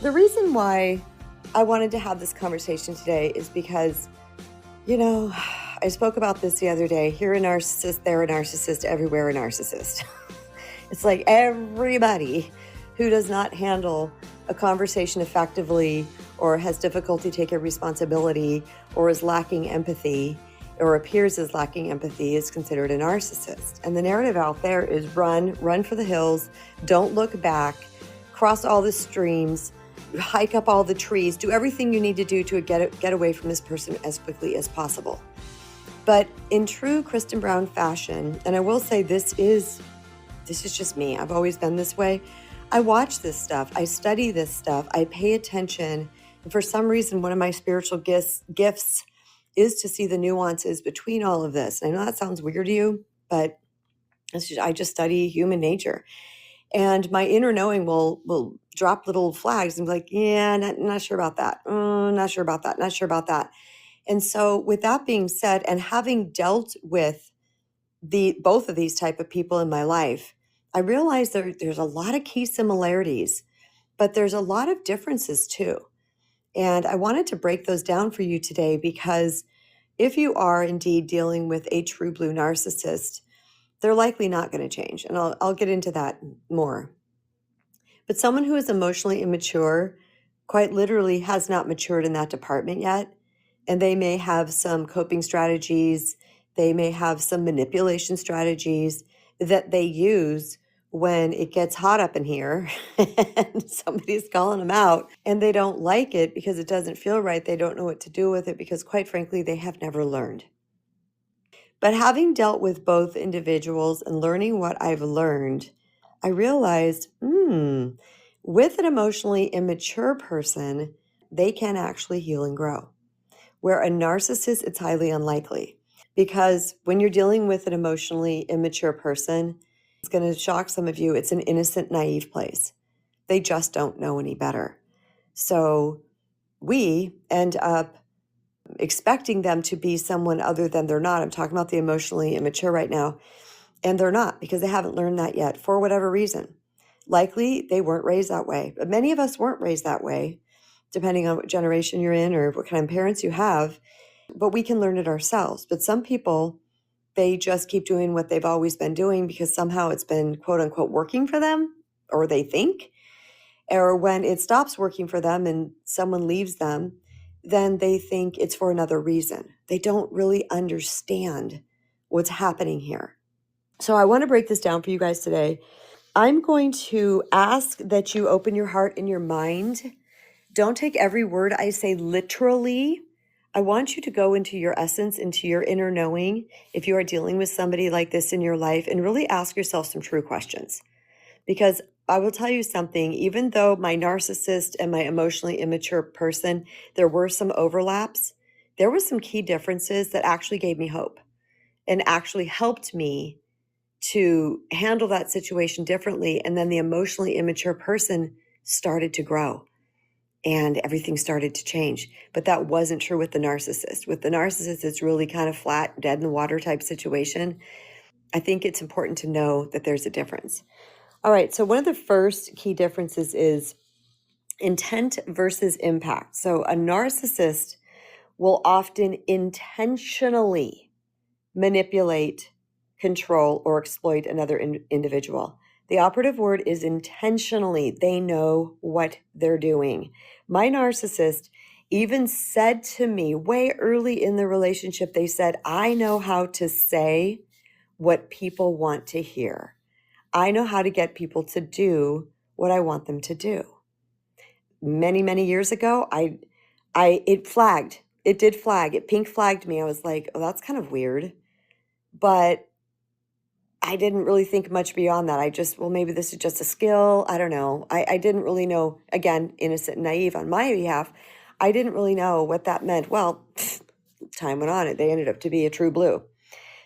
The reason why I wanted to have this conversation today is because, I spoke about this the other day. Here a narcissist, there a narcissist, everywhere a narcissist. It's like everybody who does not handle a conversation effectively or has difficulty taking responsibility or is lacking empathy or appears as lacking empathy is considered a narcissist. And the narrative out there is run for the hills, don't look back, cross all the streams, hike up all the trees, do everything you need to do to get away from this person as quickly as possible. But in true Kristen Brown fashion, and I will say this is just me, I've always been this way, I watch this stuff, I study this stuff, I pay attention, and for some reason, one of my spiritual gifts is to see the nuances between all of this. And I know that sounds weird to you, but I just study human nature. And my inner knowing will drop little flags and be like, yeah, not sure about that. Not sure about that. Not sure about that. And so with that being said, and having dealt with both of these type of people in my life, I realized there's a lot of key similarities, but there's a lot of differences too. And I wanted to break those down for you today because if you are indeed dealing with a true blue narcissist, they're likely not going to change. And I'll get into that more. But someone who is emotionally immature quite literally has not matured in that department yet. And they may have some coping strategies. They may have some manipulation strategies that they use when it gets hot up in here and somebody's calling them out and they don't like it because it doesn't feel right. They don't know what to do with it because quite frankly, they have never learned. But having dealt with both individuals and learning what I've learned, I realized, with an emotionally immature person, they can actually heal and grow. Where a narcissist, it's highly unlikely. Because when you're dealing with an emotionally immature person, it's going to shock some of you, it's an innocent, naive place. They just don't know any better. So we end up expecting them to be someone other than they're not. I'm talking about the emotionally immature right now. And they're not because they haven't learned that yet for whatever reason. Likely they weren't raised that way, but many of us weren't raised that way, depending on what generation you're in or what kind of parents you have. But we can learn it ourselves. But some people, they just keep doing what they've always been doing because somehow it's been quote unquote working for them, or they think. Or when it stops working for them and someone leaves them, then they think it's for another reason. They don't really understand what's happening here. So I want to break this down for you guys today. I'm going to ask that you open your heart and your mind. Don't take every word I say literally. I want you to go into your essence, into your inner knowing, if you are dealing with somebody like this in your life, and really ask yourself some true questions. Because I will tell you something, even though my narcissist and my emotionally immature person, there were some overlaps, there were some key differences that actually gave me hope and actually helped me to handle that situation differently. And then the emotionally immature person started to grow and everything started to change. But that wasn't true with the narcissist. With the narcissist, it's really kind of flat, dead in the water type situation. I think it's important to know that there's a difference. All right, so one of the first key differences is intent versus impact. So a narcissist will often intentionally manipulate, control, or exploit another individual. The operative word is intentionally. They know what they're doing. My narcissist even said to me way early in the relationship, they said, I know how to say what people want to hear. I know how to get people to do what I want them to do. Many, many years ago, it flagged. It did flag. It pink flagged me. I was like, oh, that's kind of weird. But I didn't really think much beyond that. Maybe this is just a skill. I don't know. I didn't really know, again, innocent and naive on my behalf. I didn't really know what that meant. Well, time went on. They ended up to be a true blue.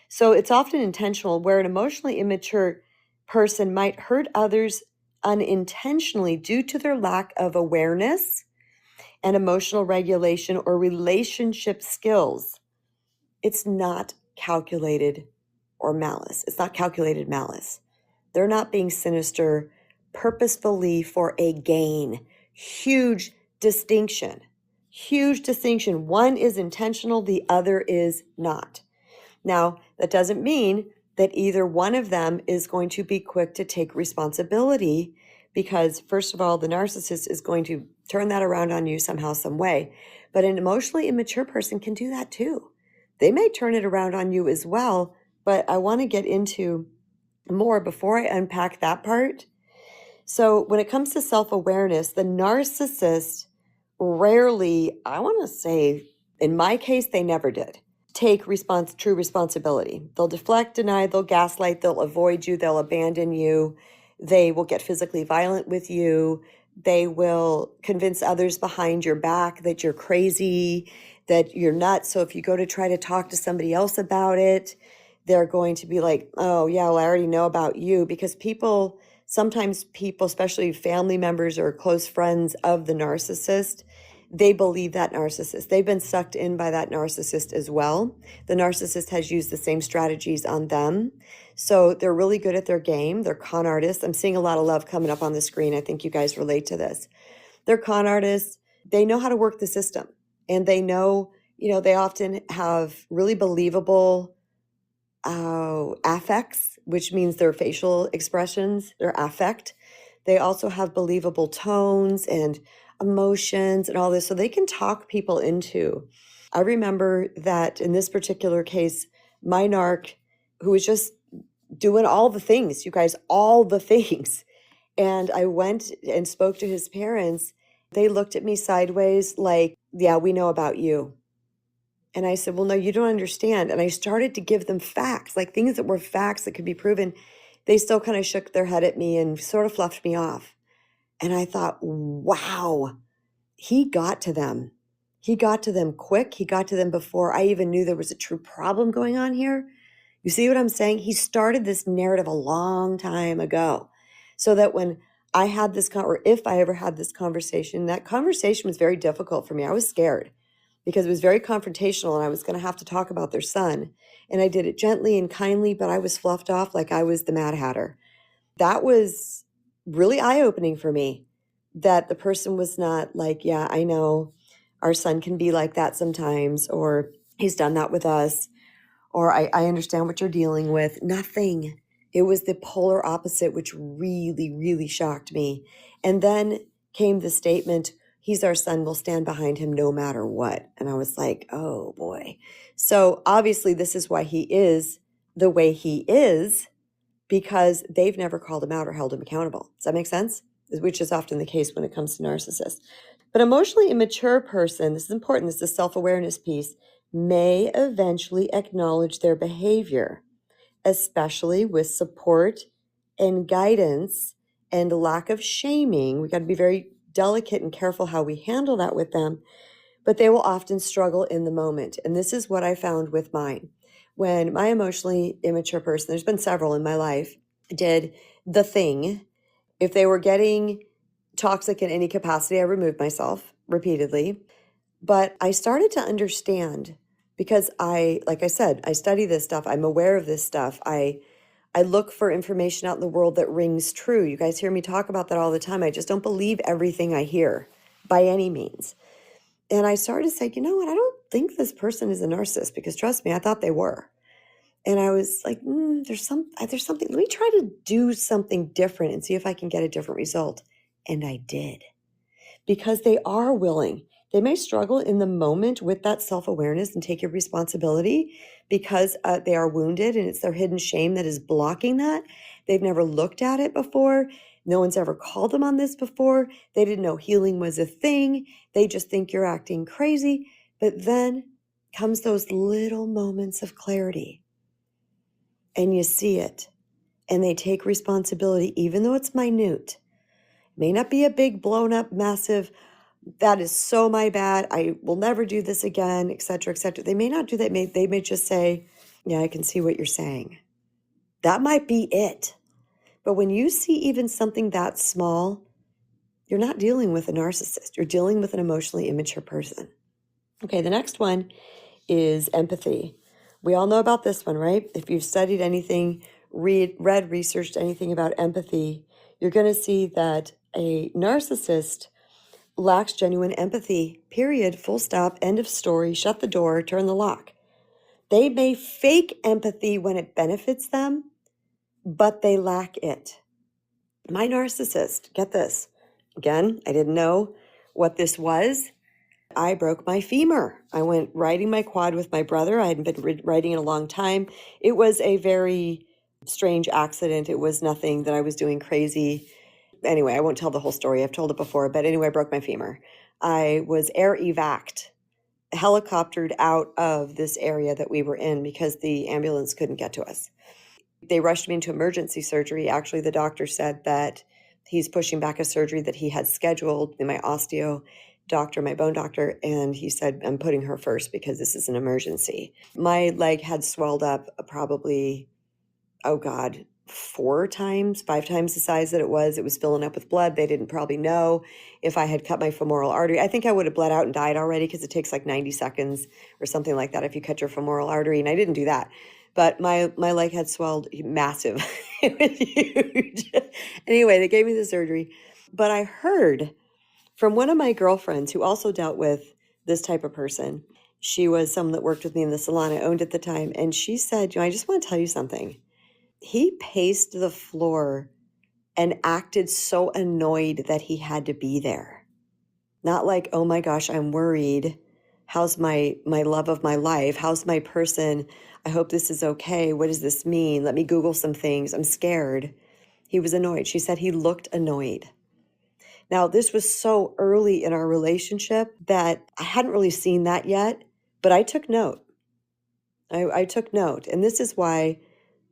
So it's often intentional, where an emotionally immature person might hurt others unintentionally due to their lack of awareness and emotional regulation or relationship skills. It's not calculated or malice. It's not calculated malice. They're not being sinister purposefully for a gain, Huge distinction. Huge distinction. One is intentional, the other is not. Now, that doesn't mean that either one of them is going to be quick to take responsibility, because, first of all, the narcissist is going to turn that around on you somehow, some way. But an emotionally immature person can do that too. They may turn it around on you as well, but I want to get into more before I unpack that part. So when it comes to self-awareness, the narcissist rarely, I want to say, in my case, they never did take true responsibility. They'll deflect, deny, they'll gaslight, they'll avoid you, they'll abandon you, they will get physically violent with you, they will convince others behind your back that you're crazy, that you're nuts. So if you go to try to talk to somebody else about it, they're going to be like, oh yeah, well, I already know about you. Because sometimes people, especially family members or close friends of the narcissist, they believe that narcissist. They've been sucked in by that narcissist as well. The narcissist has used the same strategies on them. So they're really good at their game. They're con artists. I'm seeing a lot of love coming up on the screen. I think you guys relate to this. They're con artists. They know how to work the system. And they know, they often have really believable affects, which means their facial expressions, their affect. They also have believable tones and emotions and all this, so they can talk people into. I remember that in this particular case, my narc, who was just doing all the things, you guys, all the things. And I went and spoke to his parents. They looked at me sideways like, yeah, we know about you. And I said, well, no, you don't understand. And I started to give them facts, like things that were facts that could be proven. They still kind of shook their head at me and sort of fluffed me off. And I thought, wow, he got to them. He got to them quick. He got to them before I even knew there was a true problem going on here. You see what I'm saying? He started this narrative a long time ago, so that when I had this, or if I ever had this conversation, that conversation was very difficult for me. I was scared because it was very confrontational and I was going to have to talk about their son. And I did it gently and kindly, but I was fluffed off like I was the Mad Hatter. That was really eye-opening for me, that the person was not like, yeah, I know our son can be like that sometimes, or he's done that with us, or I understand what you're dealing with. Nothing. It was the polar opposite, which really, really shocked me. And then came the statement, he's our son, we'll stand behind him no matter what. And I was like, oh boy. So obviously this is why he is the way he is, because they've never called him out or held him accountable. Does that make sense? Which is often the case when it comes to narcissists. But emotionally immature person, this is important, this is the self-awareness piece, may eventually acknowledge their behavior, especially with support and guidance and lack of shaming. We got to be very delicate and careful how we handle that with them, but they will often struggle in the moment. And this is what I found with mine. When my emotionally immature person, there's been several in my life, did the thing, if they were getting toxic in any capacity, I removed myself repeatedly. But I started to understand, because like I said, I study this stuff. I'm aware of this stuff. I look for information out in the world that rings true. You guys hear me talk about that all the time. I just don't believe everything I hear by any means. And I started to say, you know what? I don't think this person is a narcissist, because trust me, I thought they were. And I was like, there's something, let me try to do something different and see if I can get a different result. And I did, because they are willing. They may struggle in the moment with that self-awareness and take your responsibility, because they are wounded and it's their hidden shame that is blocking that. They've never looked at it before. No one's ever called them on this before. They didn't know healing was a thing. They just think you're acting crazy. But then comes those little moments of clarity, and you see it, and they take responsibility, even though it's minute. It may not be a big, blown up, massive, that is so my bad, I will never do this again, et cetera, et cetera. They may not do that. They may just say, yeah, I can see what you're saying. That might be it. But when you see even something that small, you're not dealing with a narcissist. You're dealing with an emotionally immature person. Okay, the next one is empathy. We all know about this one, right? If you've studied anything, read, researched anything about empathy, you're going to see that a narcissist lacks genuine empathy, period, full stop, end of story, shut the door, turn the lock. They may fake empathy when it benefits them, but they lack it. My narcissist, get this. Again, I didn't know what this was. I broke my femur. I went riding my quad with my brother. I hadn't been riding in a long time. It was a very strange accident. It was nothing that I was doing crazy. Anyway, I won't tell the whole story. I've told it before. But anyway, I broke my femur. I was air evac'd, helicoptered out of this area that we were in because the ambulance couldn't get to us. They rushed me into emergency surgery. Actually, the doctor said that he's pushing back a surgery that he had scheduled, my osteo doctor, my bone doctor, and he said, I'm putting her first because this is an emergency. My leg had swelled up probably, 5 times the size that it was. It was filling up with blood. They didn't probably know if I had cut my femoral artery. I think I would have bled out and died already because it takes like 90 seconds or something like that if you cut your femoral artery, and I didn't do that. But my leg had swelled massive. It was huge. Anyway, they gave me the surgery. But I heard from one of my girlfriends who also dealt with this type of person. She was someone that worked with me in the salon I owned at the time. And she said, I just want to tell you something. He paced the floor and acted so annoyed that he had to be there. Not like, oh my gosh, I'm worried. How's my love of my life? How's my person? I hope this is okay. What does this mean? Let me Google some things. I'm scared. He was annoyed. She said he looked annoyed. Now, this was so early in our relationship that I hadn't really seen that yet, but I took note. I took note. And this is why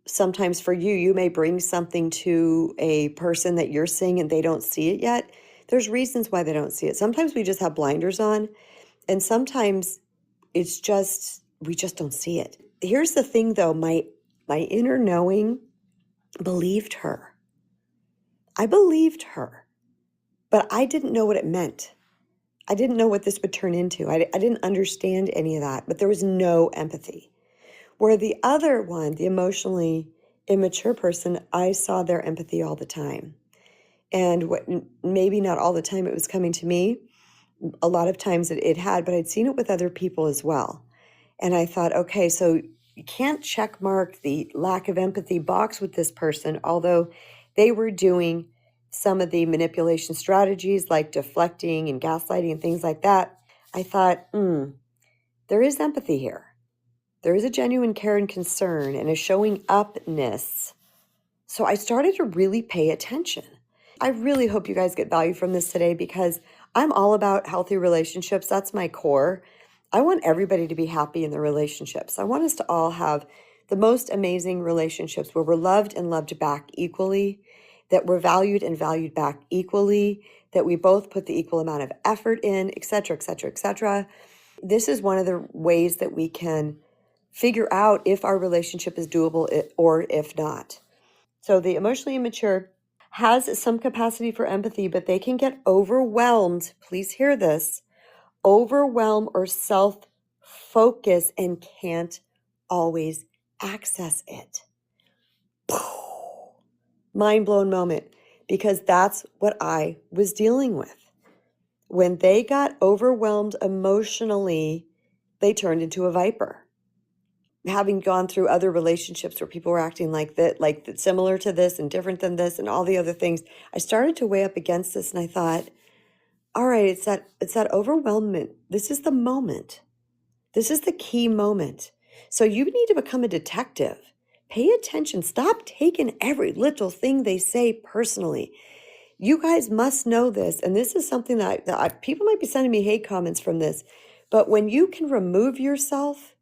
sometimes for you, you may bring something to a person that you're seeing and they don't see it yet. There's reasons why they don't see it. Sometimes we just have blinders on, and sometimes it's just, we just don't see it. Here's the thing though, my inner knowing believed her. I believed her, but I didn't know what it meant. I didn't know what this would turn into. I didn't understand any of that, but there was no empathy. Where the other one, the emotionally immature person, I saw their empathy all the time. And what, maybe not all the time it was coming to me. A lot of times it had, but I'd seen it with other people as well. And I thought, okay, so you can't check mark the lack of empathy box with this person, although they were doing some of the manipulation strategies like deflecting and gaslighting and things like that. I thought, there is empathy here. There is a genuine care and concern and a showing upness. So I started to really pay attention. I really hope you guys get value from this today because I'm all about healthy relationships. That's my core. I want everybody to be happy in their relationships. I want us to all have the most amazing relationships where we're loved and loved back equally, that we're valued and valued back equally, that we both put the equal amount of effort in, et cetera, et cetera, et cetera. This is one of the ways that we can figure out if our relationship is doable or if not. So the emotionally immature has some capacity for empathy, but they can get overwhelmed. Please hear this. Overwhelm or self-focus and can't always access it. Mind blown moment, because that's what I was dealing with. When they got overwhelmed emotionally, they turned into a viper. Having gone through other relationships where people were acting like that, similar to this and different than this and all the other things, I started to weigh up against this, and I thought, all right, it's that overwhelmment. This is the moment. This is the key moment. So you need to become a detective. Pay attention. Stop taking every little thing they say personally. You guys must know this, and this is something that people might be sending me hate comments from this, but when you can remove yourself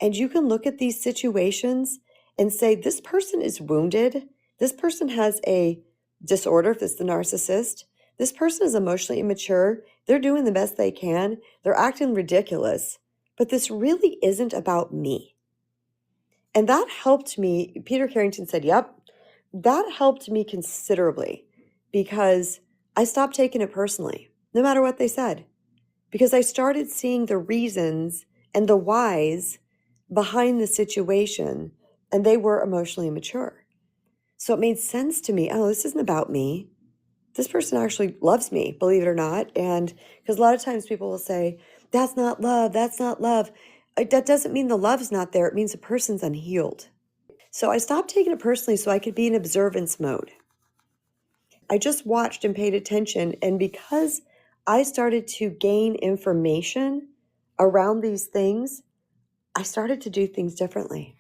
and you can look at these situations and say, this person is wounded. This person has a disorder, if it's the narcissist. This person is emotionally immature. They're doing the best they can. They're acting ridiculous. But this really isn't about me. And that helped me. Peter Carrington said, yep, that helped me considerably because I stopped taking it personally, no matter what they said, because I started seeing the reasons and the whys behind the situation, and they were emotionally immature. So it made sense to me. Oh, this isn't about me. this person actually loves me, believe it or not. And because a lot of times people will say, that's not love, that's not love. That doesn't mean the love's not there. It means the person's unhealed. So I stopped taking it personally so I could be in observance mode. I just watched and paid attention. And because I started to gain information around these things, I started to do things differently.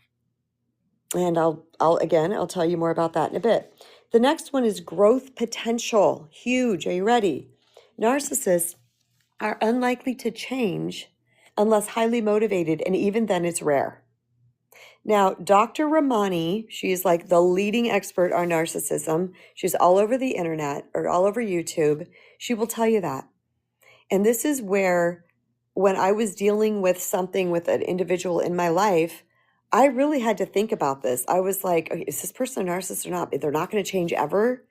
And I'll tell you more about that in a bit. The next one is growth potential. Huge. Are you ready? Narcissists are unlikely to change unless highly motivated, and even then it's rare. Now, Dr. Ramani, she's like the leading expert on narcissism. She's all over the internet or all over YouTube. She will tell you that. And this is where, when I was dealing with something with an individual in my life, I really had to think about this. I was like, okay, is this person a narcissist or not? They're not going to change ever.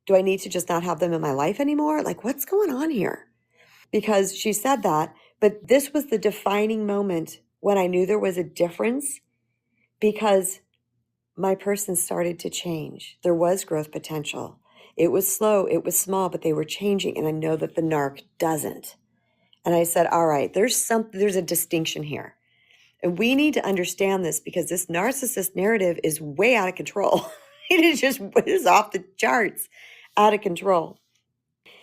Do I need to just not have them in my life anymore? Like, what's going on here? Because she said that, but this was the defining moment when I knew there was a difference, because my person started to change. There was growth potential. It was slow, it was small, but they were changing. And I know that the narc doesn't. And I said, all right, there's a distinction here. And we need to understand this, because this narcissist narrative is way out of control. It is off the charts, out of control.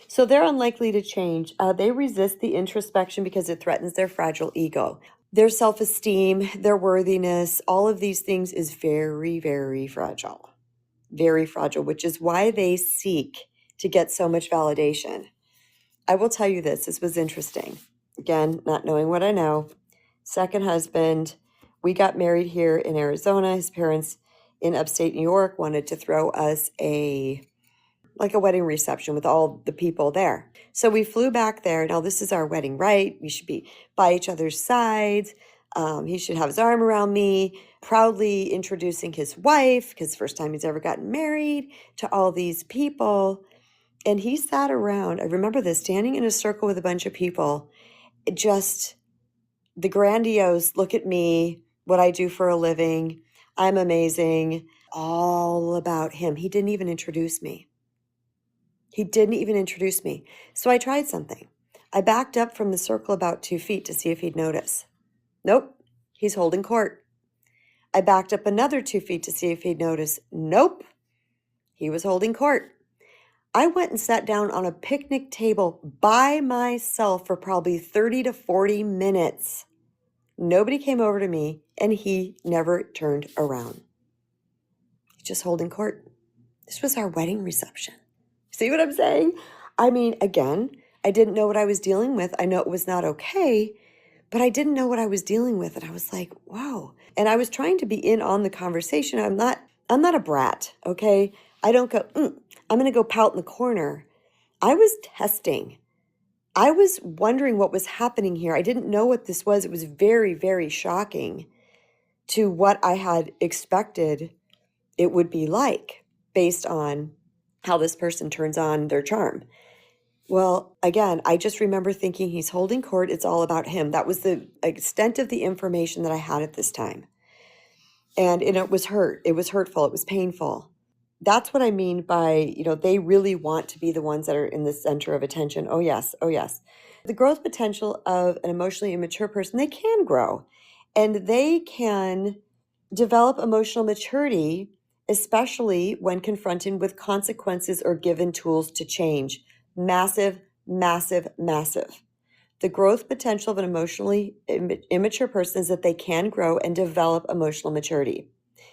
So they're unlikely to change. They resist the introspection because it threatens their fragile ego. Their self-esteem, their worthiness, all of these things is very, very fragile. Very fragile, which is why they seek to get so much validation. I will tell you this was interesting. Again, not knowing what I know. Second husband, we got married here in Arizona. His parents in upstate New York wanted to throw us a wedding reception with all the people there. So we flew back there. Now, this is our wedding, right? We should be by each other's sides. He should have his arm around me, proudly introducing his wife, because first time he's ever gotten married, to all these people. And he sat around, I remember this, standing in a circle with a bunch of people, just the grandiose, look at me, what I do for a living, I'm amazing, all about him. He didn't even introduce me. So I tried something. I backed up from the circle about 2 feet to see if he'd notice. Nope, he's holding court. I backed up another 2 feet to see if he'd notice. Nope, he was holding court. I went and sat down on a picnic table by myself for probably 30 to 40 minutes. Nobody came over to me, and he never turned around. He's just holding court. This was our wedding reception. See what I'm saying? I mean, again, I didn't know what I was dealing with. I know it was not okay, but I didn't know what I was dealing with. And I was like, wow. And I was trying to be in on the conversation. I'm not a brat, okay? I don't go, I'm going to go pout in the corner. I was testing. I was wondering what was happening here. I didn't know what this was. It was very, very shocking to what I had expected it would be like, based on how this person turns on their charm. Well, again, I just remember thinking, he's holding court. It's all about him. That was the extent of the information that I had at this time. And it was hurt. It was hurtful. It was painful. That's what I mean by, they really want to be the ones that are in the center of attention. Oh, yes. Oh, yes. The growth potential of an emotionally immature person, they can grow, and they can develop emotional maturity, especially when confronted with consequences or given tools to change. Massive, massive, massive. The growth potential of an emotionally immature person is that they can grow and develop emotional maturity,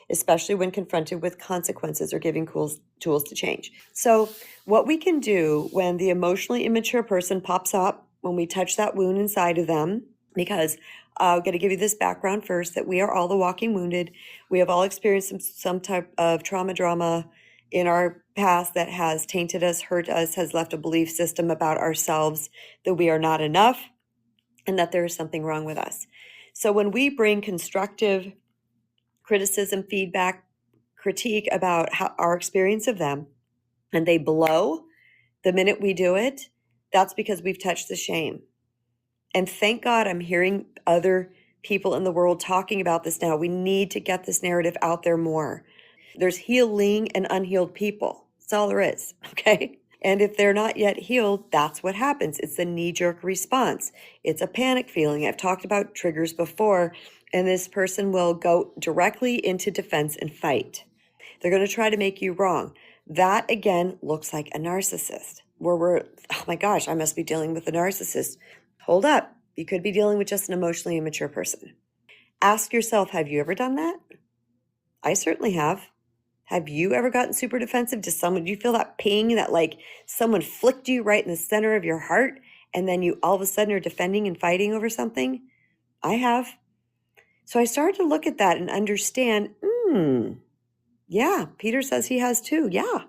especially when confronted with consequences or giving tools to change. So what we can do when the emotionally immature person pops up, when we touch that wound inside of them, because I'm going to give you this background first, that we are all the walking wounded. We have all experienced some type of drama in our past that has tainted us, hurt us, has left a belief system about ourselves that we are not enough and that there is something wrong with us. So when we bring constructive criticism, feedback, critique about our experience of them, and they blow the minute we do it, that's because we've touched the shame. And thank God I'm hearing other people in the world talking about this now. We need to get this narrative out there more. There's healing and unhealed people. That's all there is, okay? And if they're not yet healed, that's what happens. It's a knee-jerk response. It's a panic feeling. I've talked about triggers before, and this person will go directly into defense and fight. They're going to try to make you wrong. That, again, looks like a narcissist, where oh my gosh, I must be dealing with a narcissist. Hold up. You could be dealing with just an emotionally immature person. Ask yourself, have you ever done that? I certainly have. Have you ever gotten super defensive to someone? Do you feel that ping, that like someone flicked you right in the center of your heart, and then you all of a sudden are defending and fighting over something? I have. So I started to look at that and understand, yeah, Peter says he has too. Yeah,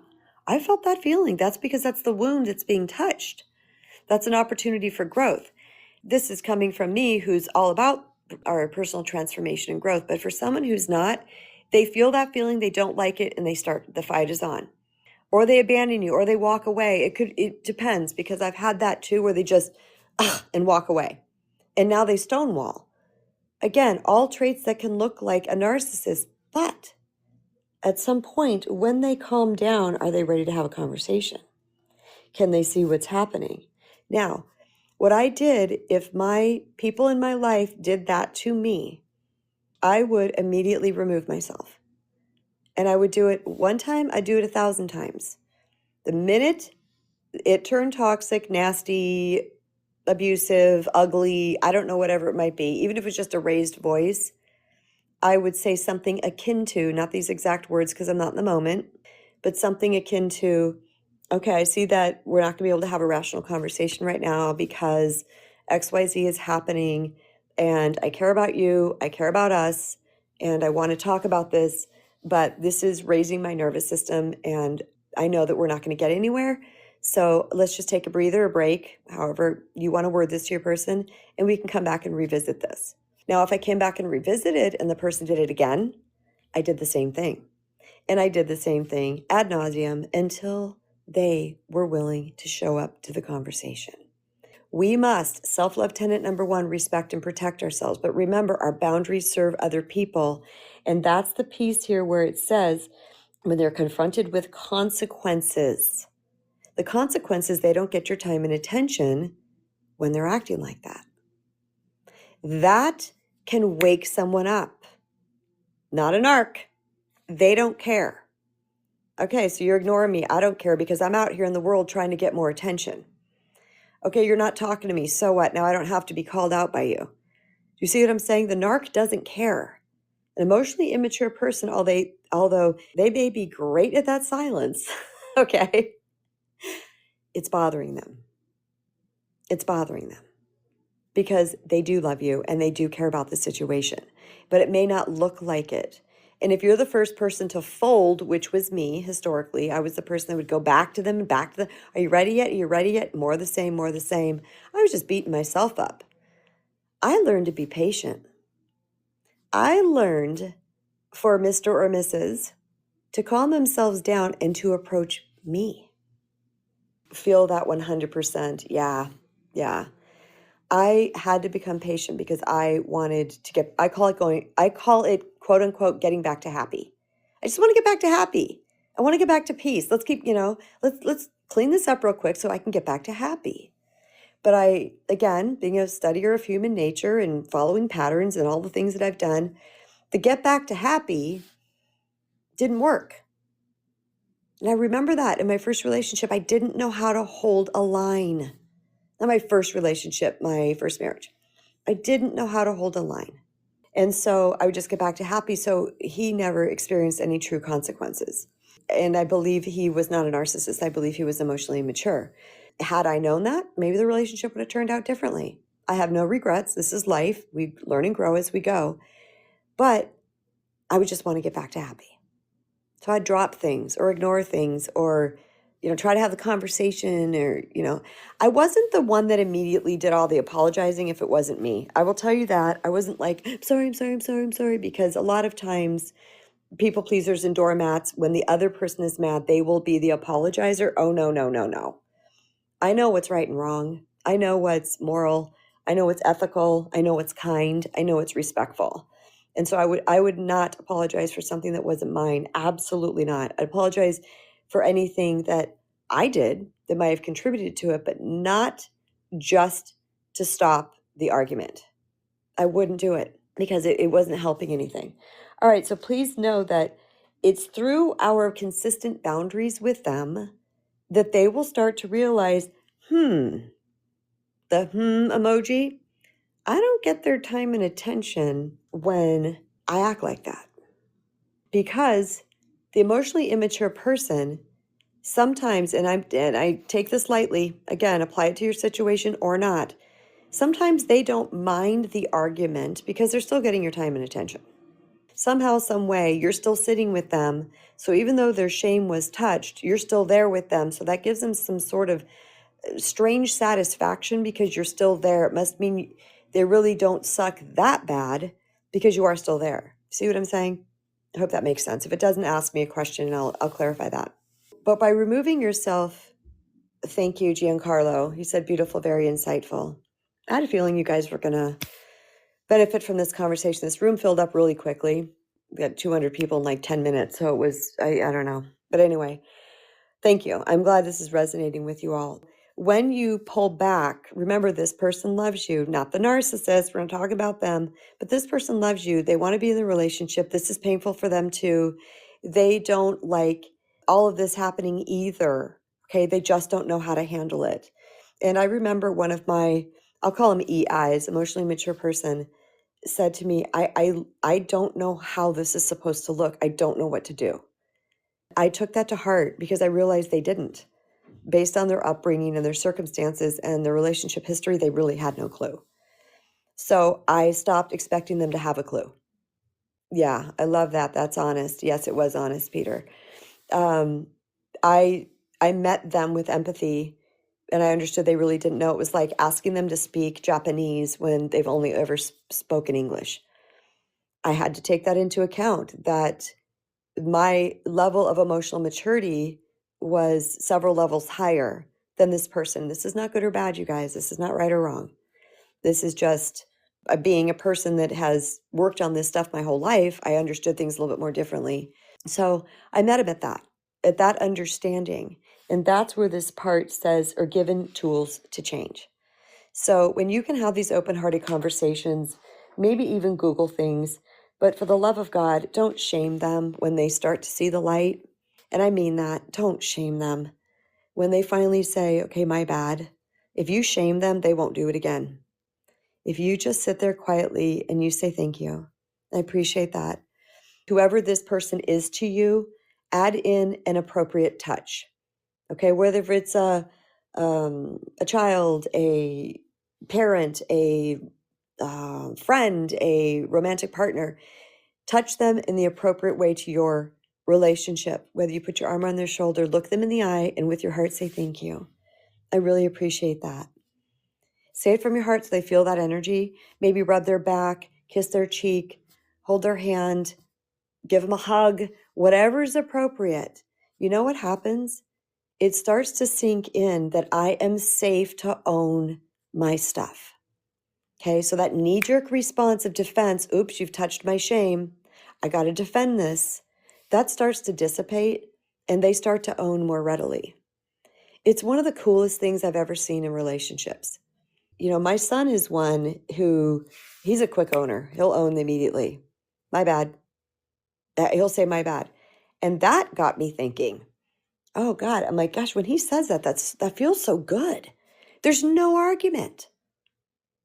I felt that feeling. That's because that's the wound that's being touched. That's an opportunity for growth. This is coming from me, who's all about our personal transformation and growth. But for someone who's not, they feel that feeling, they don't like it, and the fight is on. Or they abandon you, or they walk away. It depends, because I've had that too, where they just, and walk away. And now they stonewall. Again, all traits that can look like a narcissist, but at some point, when they calm down, are they ready to have a conversation? Can they see what's happening? Now, what I did, if my people in my life did that to me, I would immediately remove myself. And I would do it one time, I'd do it 1,000 times. The minute it turned toxic, nasty, abusive, ugly, I don't know, whatever it might be, even if it's just a raised voice, I would say something akin to, not these exact words because I'm not in the moment, but something akin to, okay, I see that we're not going to be able to have a rational conversation right now because XYZ is happening, and I care about you, I care about us, and I want to talk about this, but this is raising my nervous system, and I know that we're not going to get anywhere. So let's just take a breather, a break, however you want to word this to your person, and we can come back and revisit this. Now, if I came back and revisited and the person did it again, I did the same thing. And I did the same thing ad nauseum until they were willing to show up to the conversation. We must, self-love tenet number 1, respect and protect ourselves. But remember, our boundaries serve other people. And that's the piece here where it says, when they're confronted with consequences, the consequences, they don't get your time and attention when they're acting like that. That can wake someone up. Not an arc. They don't care. Okay, so you're ignoring me. I don't care because I'm out here in the world trying to get more attention. Okay, you're not talking to me. So what? Now I don't have to be called out by you. Do you see what I'm saying? The narc doesn't care. An emotionally immature person, although they may be great at that silence, okay, it's bothering them. It's bothering them because they do love you and they do care about the situation, but it may not look like it. And if you're the first person to fold, which was me historically, I was the person that would go back to them and back to them. Are you ready yet? Are you ready yet? More of the same, more of the same. I was just beating myself up. I learned to be patient. I learned for Mr. or Mrs. to calm themselves down and to approach me. Feel that 100%. Yeah. I had to become patient because I wanted to I call it quote unquote getting back to happy. I just want to get back to happy. I want to get back to peace. Let's keep, let's clean this up real quick so I can get back to happy. But again, being a studier of human nature and following patterns and all the things that I've done, the get back to happy didn't work. And I remember that in my first relationship, I didn't know how to hold a line. Not my first relationship, my first marriage. I didn't know how to hold a line. And so I would just get back to happy. So he never experienced any true consequences. And I believe he was not a narcissist. I believe he was emotionally immature. Had I known that, maybe the relationship would have turned out differently. I have no regrets. This is life. We learn and grow as we go. But I would just want to get back to happy. So I'd drop things or ignore things or try to have the conversation or, I wasn't the one that immediately did all the apologizing if it wasn't me. I will tell you that. I wasn't like, I'm sorry, because a lot of times people pleasers and doormats, when the other person is mad, they will be the apologizer. Oh, no. I know what's right and wrong. I know what's moral. I know what's ethical. I know what's kind. I know what's respectful. And so I would not apologize for something that wasn't mine. Absolutely not. I'd apologize for anything that I did that might have contributed to it, but not just to stop the argument. I wouldn't do it because it wasn't helping anything. All right, so please know that it's through our consistent boundaries with them that they will start to realize, the emoji, I don't get their time and attention when I act like that. Because the emotionally immature person sometimes, and I take this lightly, again, apply it to your situation or not, sometimes they don't mind the argument because they're still getting your time and attention. Somehow, some way, you're still sitting with them. So even though their shame was touched, you're still there with them. So that gives them some sort of strange satisfaction because you're still there. It must mean they really don't suck that bad because you are still there. See what I'm saying? I hope that makes sense. If it doesn't, ask me a question and I'll clarify that. But by removing yourself, thank you, Giancarlo. You said beautiful, very insightful. I had a feeling you guys were going to benefit from this conversation. This room filled up really quickly. We had 200 people in like 10 minutes. So it was, I don't know. But anyway, thank you. I'm glad this is resonating with you all. When you pull back, remember this person loves you, not the narcissist. We're not talking about them, but this person loves you. They want to be in the relationship. This is painful for them too. They don't like all of this happening either. Okay. They just don't know how to handle it. And I remember one of my, I'll call him EIs, emotionally mature person, said to me, I don't know how this is supposed to look. I don't know what to do. I took that to heart because I realized they didn't. Based on their upbringing and their circumstances and their relationship history, they really had no clue. So I stopped expecting them to have a clue. Yeah, I love that. That's honest. Yes, it was honest, Peter. I met them with empathy and I understood they really didn't know. It was like asking them to speak Japanese when they've only ever spoken English. I had to take that into account, that my level of emotional maturity was several levels higher than this person. This is not good or bad, you guys. This is not right or wrong. This is just being a person that has worked on this stuff my whole life. I understood things a little bit more differently. So I met him at that understanding. And that's where this part says, are given tools to change. So when you can have these open-hearted conversations, maybe even Google things, but for the love of God, don't shame them when they start to see the light. And I mean that. Don't shame them. When they finally say, okay, my bad, if you shame them, they won't do it again. If you just sit there quietly and you say, thank you, I appreciate that. Whoever this person is to you, add in an appropriate touch. Okay, whether it's a child, a parent, a friend, a romantic partner, touch them in the appropriate way to your relationship. Whether you put your arm on their shoulder, look them in the eye, and with your heart say, thank you. I really appreciate that. Say it from your heart so they feel that energy. Maybe rub their back, kiss their cheek, hold their hand, give them a hug, whatever is appropriate. You know what happens? It starts to sink in that I am safe to own my stuff. Okay, so that knee-jerk response of defense, oops, you've touched my shame, I got to defend this, that starts to dissipate and they start to own more readily. It's one of the coolest things I've ever seen in relationships. You know, my son is one who, he's a quick owner. He'll own immediately. My bad. He'll say my bad. And that got me thinking, oh God, I'm like, gosh, when he says that, that feels so good. There's no argument.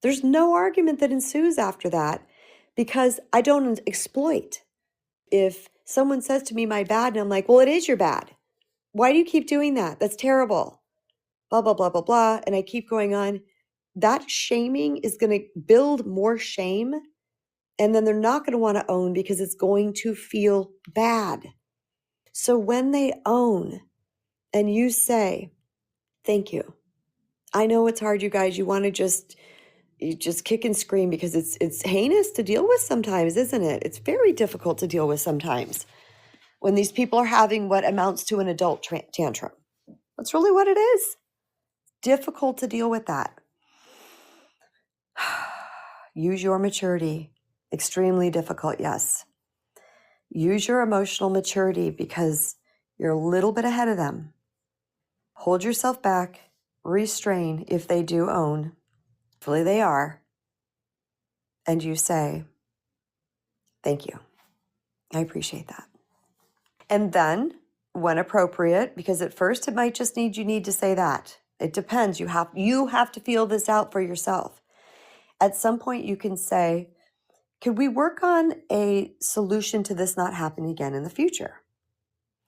There's no argument that ensues after that because I don't exploit. If someone says to me, my bad, and I'm like, well, it is your bad. Why do you keep doing that? That's terrible. Blah, blah, blah, blah, blah. And I keep going on. That shaming is going to build more shame. And then they're not going to want to own because it's going to feel bad. So when they own and you say, thank you. I know it's hard, you guys. You want to you just kick and scream because it's heinous to deal with sometimes, isn't it? It's very difficult to deal with sometimes when these people are having what amounts to an adult tantrum. That's really what it is. Difficult to deal with that. Use your maturity. Extremely difficult, yes. Use your emotional maturity because you're a little bit ahead of them. hold yourself back, restrain if they do own, hopefully they are, and you say, thank you. I appreciate that. And then, when appropriate, because at first it might just you need to say that. It depends. You have to feel this out for yourself. At some point you can say, could we work on a solution to this not happening again in the future?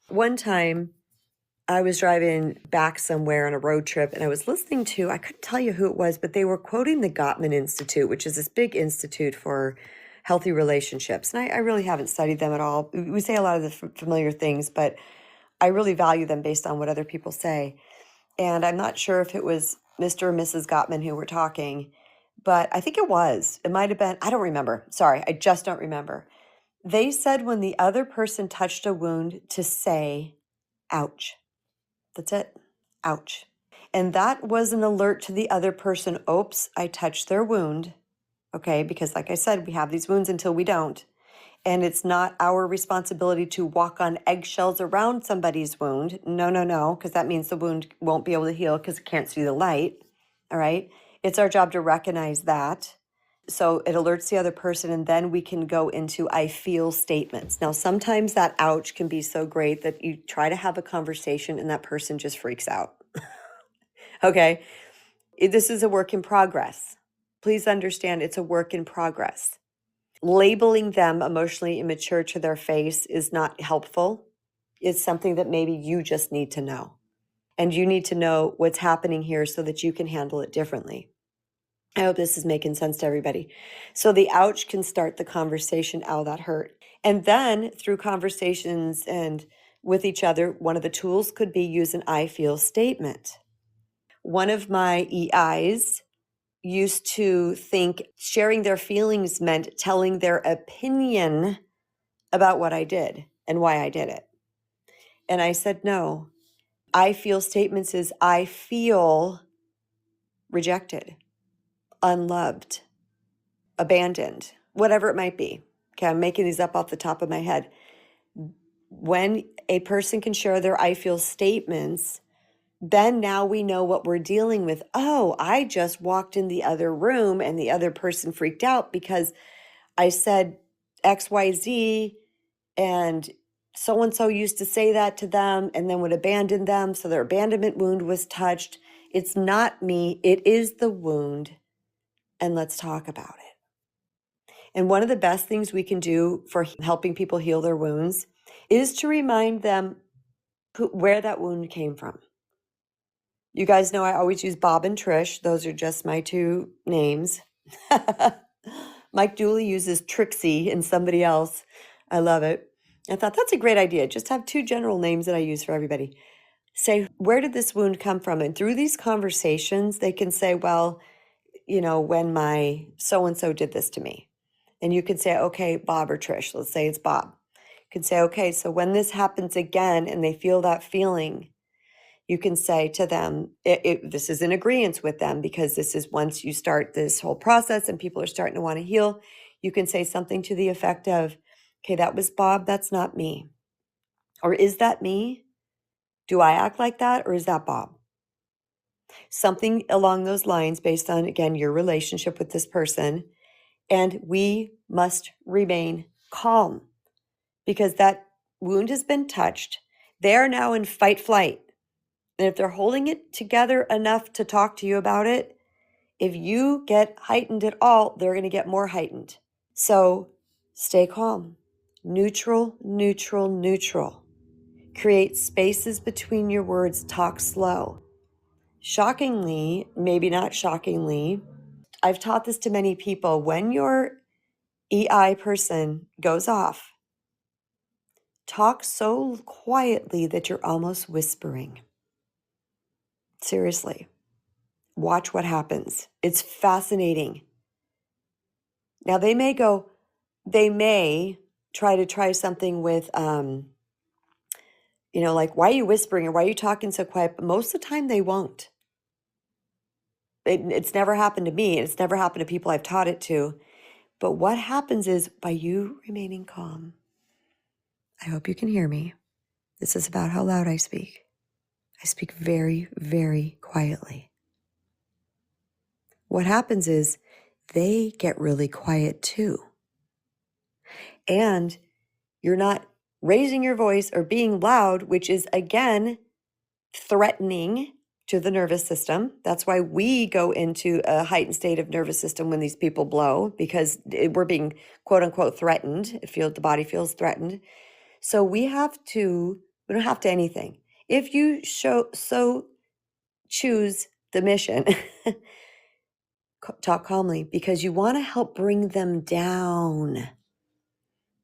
One time I was driving back somewhere on a road trip and I was listening to, I couldn't tell you who it was, but they were quoting the Gottman Institute, which is this big institute for healthy relationships. And I really haven't studied them at all. We say a lot of the familiar things, but I really value them based on what other people say. And I'm not sure if it was Mr. or Mrs. Gottman who were talking, but I think it was. It might have been. I don't remember. Sorry, I just don't remember. They said when the other person touched a wound to say, ouch. That's it. Ouch. And that was an alert to the other person. Oops, I touched their wound. Okay, because like I said, we have these wounds until we don't. And it's not our responsibility to walk on eggshells around somebody's wound. No, because that means the wound won't be able to heal because it can't see the light. All right. It's our job to recognize that. So it alerts the other person, and then we can go into I feel statements. Now, sometimes that ouch can be so great that you try to have a conversation and that person just freaks out. Okay. This is a work in progress. Please understand it's a work in progress. Labeling them emotionally immature to their face is not helpful. It's something that maybe you just need to know. And you need to know what's happening here so that you can handle it differently. I hope this is making sense to everybody. So the ouch can start the conversation, ow, that hurt. And then through conversations and with each other, one of the tools could be use an I feel statement. One of my EIs used to think sharing their feelings meant telling their opinion about what I did and why I did it. And I said, no, I feel statements is I feel rejected, unloved, abandoned, whatever it might be. Okay, I'm making these up off the top of my head. When a person can share their I feel statements, then now we know what we're dealing with. Oh, I just walked in the other room and the other person freaked out because I said XYZ and so used to say that to them and then would abandon them. So their abandonment wound was touched. It's not me. It is the wound. And let's talk about it. And one of the best things we can do for helping people heal their wounds is to remind them where that wound came from. You guys know I always use Bob and Trish. Those are just my two names. Mike Dooley uses Trixie and somebody else. I love it. I thought that's a great idea. Just have two general names that I use for everybody. Say, where did this wound come from? And through these conversations, they can say, well, when my so-and-so did this to me. And you could say, okay, Bob or Trish. Let's say it's Bob. You can say, okay, so when this happens again and they feel that feeling, you can say to them, this is in agreement with them, because this is once you start this whole process and people are starting to want to heal, you can say something to the effect of, okay, that was Bob, that's not me. Or is that me? Do I act like that? Or is that Bob? Something along those lines based on, again, your relationship with this person. And we must remain calm because that wound has been touched. They are now in fight flight. And if they're holding it together enough to talk to you about it, if you get heightened at all, they're going to get more heightened. So stay calm. Neutral, neutral, neutral. Create spaces between your words. Talk slow. Shockingly, maybe not shockingly, I've taught this to many people. When your EI person goes off, talk so quietly that you're almost whispering. Seriously. Watch what happens. It's fascinating. Now they may try something with, like, why are you whispering or why are you talking so quiet? But most of the time they won't. It's never happened to me. It's never happened to people I've taught it to. But what happens is by you remaining calm, I hope you can hear me. This is about how loud I speak. I speak very, very quietly. What happens is they get really quiet too. And you're not raising your voice or being loud, which is again threatening to the nervous system. That's why we go into a heightened state of nervous system when these people blow, because we're being quote unquote threatened. The body feels threatened. So we don't have to anything. If you choose the mission, talk calmly, because you want to help bring them down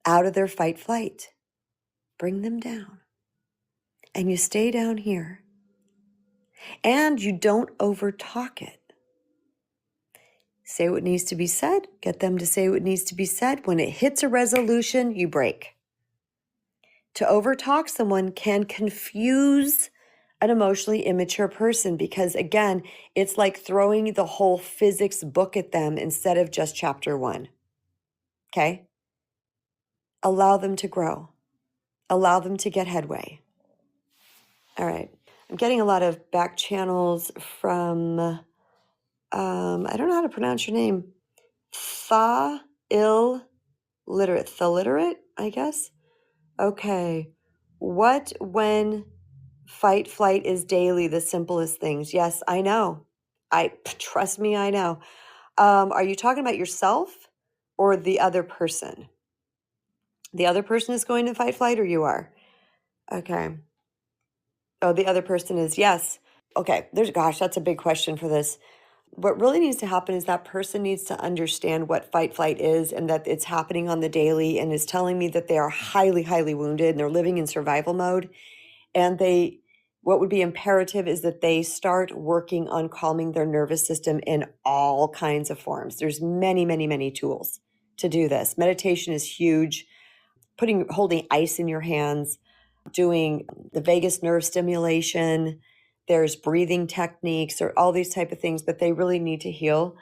out of their fight flight. Bring them down. And you stay down here. And you don't overtalk it. Say what needs to be said. Get them to say what needs to be said. When it hits a resolution, you break. To overtalk someone can confuse an emotionally immature person because, again, it's like throwing the whole physics book at them instead of just chapter 1. Okay? Allow them to grow. Allow them to get headway. All right. I'm getting a lot of back channels from, I don't know how to pronounce your name. Thalliterate, I guess. Okay. What when fight, flight is daily, the simplest things? Yes, I know. Trust me, I know. Are you talking about yourself or the other person? The other person is going to fight, flight, or you are? Okay. Oh, the other person is, yes. Okay, that's a big question for this. What really needs to happen is that person needs to understand what fight, flight is and that it's happening on the daily and is telling me that they are highly, highly wounded and they're living in survival mode. And what would be imperative is that they start working on calming their nervous system in all kinds of forms. There's many, many, many tools to do this. Meditation is huge. Holding ice in your hands, doing the vagus nerve stimulation. There's breathing techniques or all these type of things, but they really need to heal.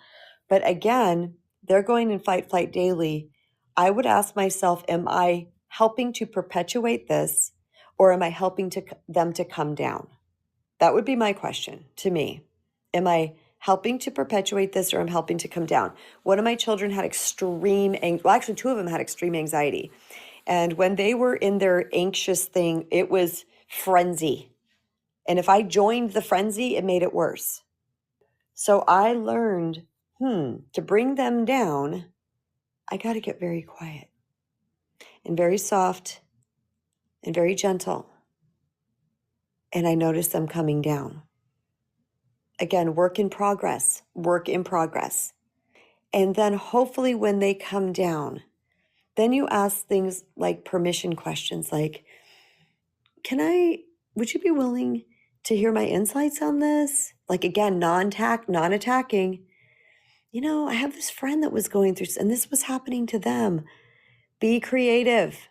But again, they're going in fight, flight daily. I would ask myself, am I helping to perpetuate this or am I helping them to come down? That would be my question to me. Am I helping to perpetuate this or am I helping to come down? One of my children had actually 2 of them had extreme anxiety. And when they were in their anxious thing, it was frenzy. And if I joined the frenzy, it made it worse. So I learned, to bring them down, I got to get very quiet and very soft and very gentle. And I noticed them coming down. Again, work in progress. And then hopefully when they come down, then you ask things like permission questions like, would you be willing to hear my insights on this? Like, again, non-attacking. I have this friend that was going through, and this was happening to them. Be creative.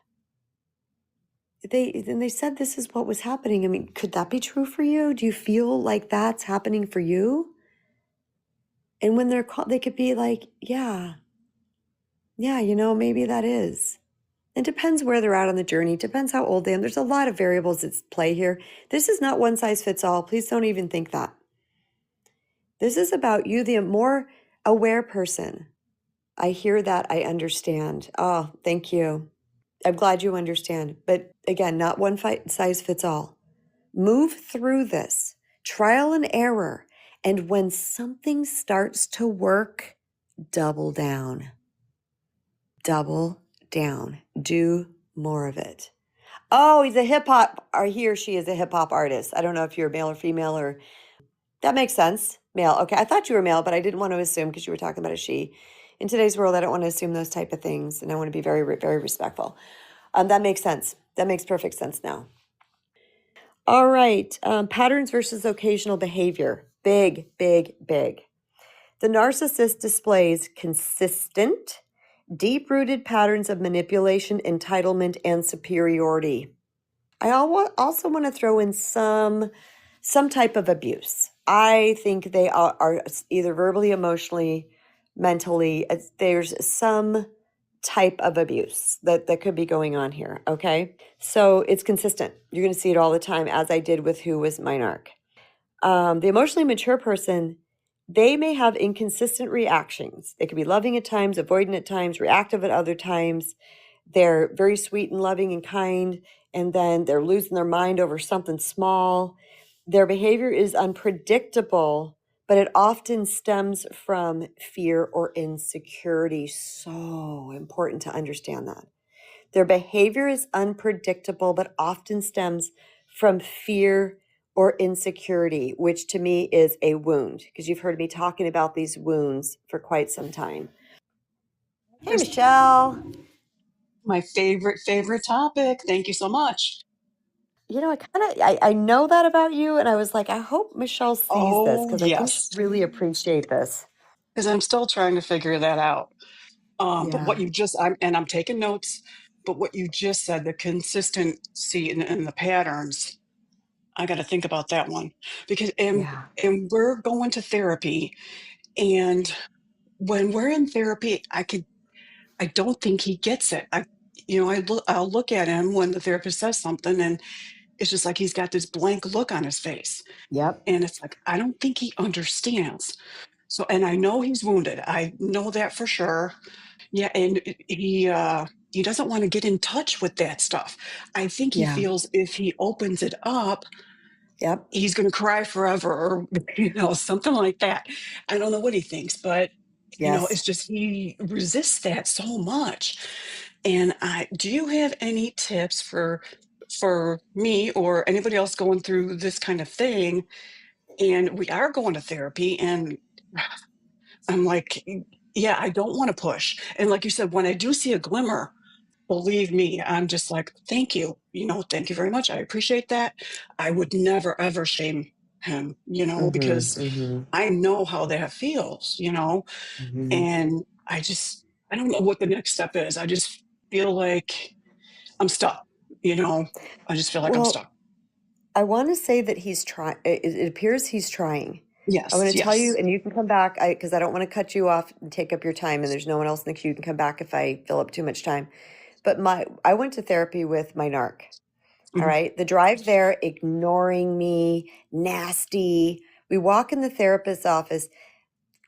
They said this is what was happening. I mean, could that be true for you? Do you feel like that's happening for you? And when they're called, they could be like, yeah, maybe that is. It depends where they're at on the journey. Depends how old they are. There's a lot of variables at play here. This is not one size fits all. Please don't even think that. This is about you, the more aware person. I hear that. I understand. Oh, thank you. I'm glad you understand. But again, not one size fits all. Move through this. Trial and error. And when something starts to work, double down. Double down. Do more of it. Oh, he or she is a hip hop artist. I don't know if you're male or female or that makes sense. Male. Okay. I thought you were male, but I didn't want to assume because you were talking about a she. In today's world, I don't want to assume those type of things. And I want to be very, very respectful. That makes sense. That makes perfect sense now. All right. Patterns versus occasional behavior. Big, big, big. The narcissist displays consistent, deep-rooted patterns of manipulation, entitlement, and superiority. I also want to throw in some type of abuse. I think they are either verbally, emotionally, mentally. There's some type of abuse that could be going on here. Okay. So it's consistent. You're going to see it all the time, as I did with who was my narc. The emotionally mature person, they may have inconsistent reactions. They could be loving at times, avoidant at times, reactive at other times. They're very sweet and loving and kind, and then they're losing their mind over something small. Their behavior is unpredictable, but it often stems from fear or insecurity. So important to understand that. Their behavior is unpredictable, but often stems from fear or insecurity, which to me is a wound, because you've heard me talking about these wounds for quite some time. Hey, There's Michelle. my favorite topic. Thank you so much. I know that about you, and I was like, I hope Michelle sees this Oh, because I think yes, she'd really appreciate this. because I'm still trying to figure that out. But Yeah, what you just, I'm taking notes, but what you just said, the consistency and the patterns, I got to think about that one because, yeah, and we're going to therapy. And when we're in therapy, I don't think he gets it. I'll look at him when the therapist says something and it's just like he's got this blank look on his face. yep, And it's like, I don't think he understands. So, and I know he's wounded. I know that for sure. Yeah, and he doesn't want to get in touch with that stuff. I think he yeah, feels if he opens it up, yep, he's going to cry forever or something like that. I don't know what he thinks, but yes. it's just he resists that so much. And I do you have any tips for me or anybody else going through this kind of thing? And we are going to therapy and I'm like, yeah, I don't want to push. And like you said, when I do see a glimmer, believe me, I'm just like, thank you. Thank you very much. I appreciate that. I would never, ever shame him, Mm-hmm, because mm-hmm, I know how that feels. mm-hmm. And I don't know what the next step is. I just feel like I'm stuck, you know, I just feel like I'm Well, stuck. I want to say that he's trying. It appears he's trying. I want Yes, to tell you, yes. and you can come back because I don't want to cut you off and take up your time. And there's no one else in the queue. You can come back if I fill up too much time. But I went to therapy with my narc. All Mhm. right, the drive there, ignoring me, nasty. We walk in the therapist's office.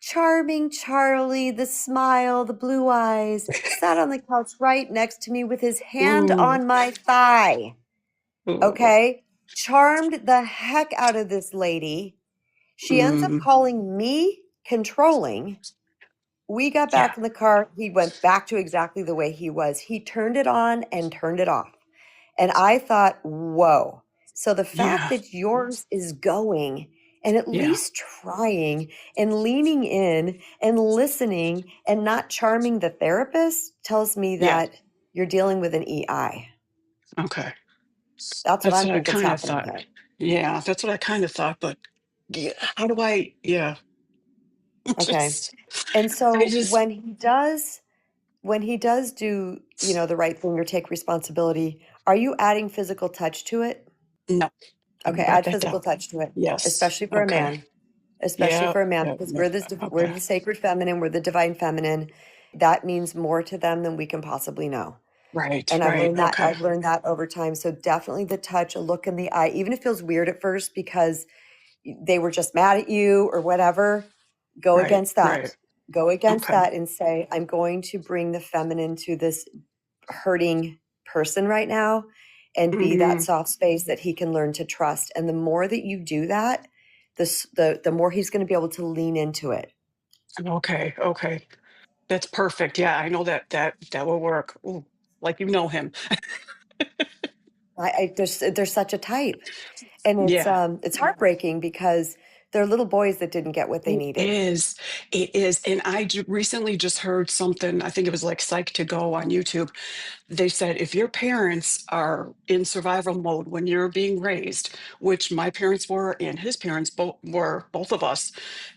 Charming Charlie, the smile, the blue eyes, sat on the couch right next to me with his hand Ooh, on my thigh. ooh, Okay. Charmed the heck out of this lady. She ends up mm, calling me controlling. We got yeah, back in the car. He went back to exactly the way he was. He turned it on and turned it off. And I thought, whoa. So the fact yeah, that yours is going and at yeah, least trying and leaning in and listening and not charming the therapist tells me yeah. that you're dealing with an EI. Okay. That's what That's I'm what I thinking is kind of happening thought. here. Yeah, that's what I kind of thought. But yeah, how do yeah, Okay. just, And I so just, when he does do, the right thing or take responsibility, are you adding physical touch to it? no, I Okay, got add that physical down. touch to it, Yes. especially for a Okay. man. Especially Yeah. for a man, Yeah. because Yeah. we're Okay. the sacred feminine, we're the divine feminine. That means more to them than we can possibly know. Right. And Right. Okay. I've learned that over time. So definitely the touch, a look in the eye, even if it feels weird at first because they were just mad at you or whatever, go Right. against that. Right. Go against Okay. that and say, I'm going to bring the feminine to this hurting person right now and be that Hmm. soft space that he can learn to trust. And the more that you do that, the more he's going to be able to lean into it. Okay. Okay. That's perfect. Yeah, I know that will work. Ooh, like him. There's such a type, and Yeah. it's heartbreaking because they're little boys that didn't get what they It needed. is. It is. And recently just heard something, I think it was like Psych to Go on YouTube. They said if your parents are in survival mode when you're being raised, which my parents were and his parents both were, both of us,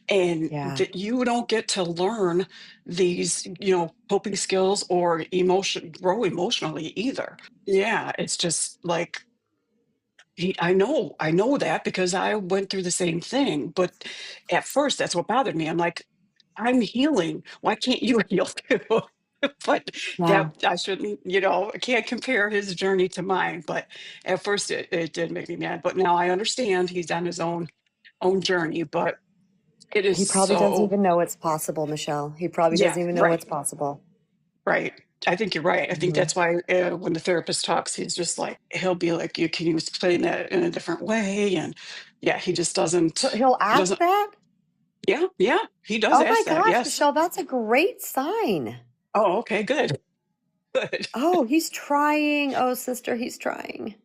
and Yeah, that you don't get to learn these, coping skills or grow emotionally either. Yeah, it's just like I know that because I went through the same thing. But at first, that's what bothered me. I'm like, I'm healing. Why can't you heal too? But Yeah. that I shouldn't, I can't compare his journey to mine. But at first it did make me mad. But now I understand he's on his own journey. But it is He probably doesn't so, even know it's possible, Michelle. He probably yeah, doesn't even know right, what's possible. right. I think you're right. I think Mhm. that's why when the therapist talks, he's just like, he'll be like, you can you explain that in a different way? And yeah, he just He'll ask doesn't, that? yeah, yeah, he does Oh my ask that. gosh, Yes. Michelle, that's a great sign. Oh, okay, good. Good. Oh, he's trying. Oh, sister, he's trying.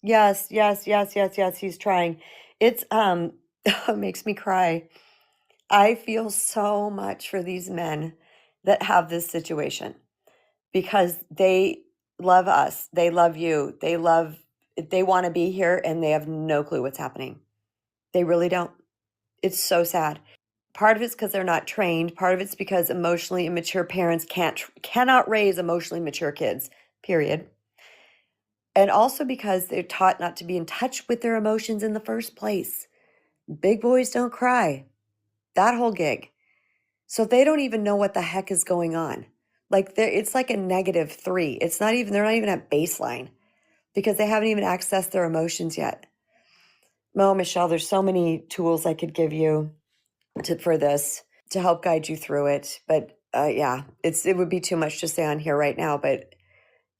Yes, yes, yes, yes, yes, he's trying. It's it makes me cry. I feel so much for these men that have this situation because they love us. They love you. They want to be here and they have no clue what's happening. They really don't. It's so sad. Part of it's because they're not trained. Part of it's because emotionally immature parents cannot raise emotionally mature kids, period. And also because they're taught not to be in touch with their emotions in the first place. Big boys don't cry. That whole gig. So they don't even know what the heck is going on. Like it's like a -3. They're not even at baseline because they haven't even accessed their emotions yet. Oh, Michelle, there's so many tools I could give you for this to help guide you through it. But yeah, it would be too much to say on here right now, but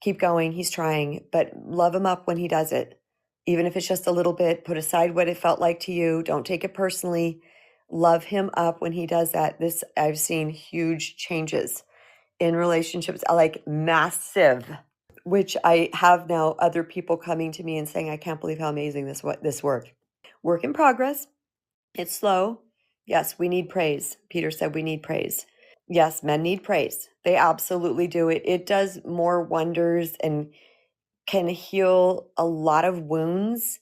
keep going. He's trying, but love him up when he does it. Even if it's just a little bit, put aside what it felt like to you. Don't take it personally. Love him up when he does that. I've seen huge changes in relationships, like massive, which I have now other people coming to me and saying, I can't believe how amazing this worked. Work in progress. It's slow. Yes, we need praise. Peter said we need praise. Yes, men need praise. They absolutely do. It does more wonders and can heal a lot of wounds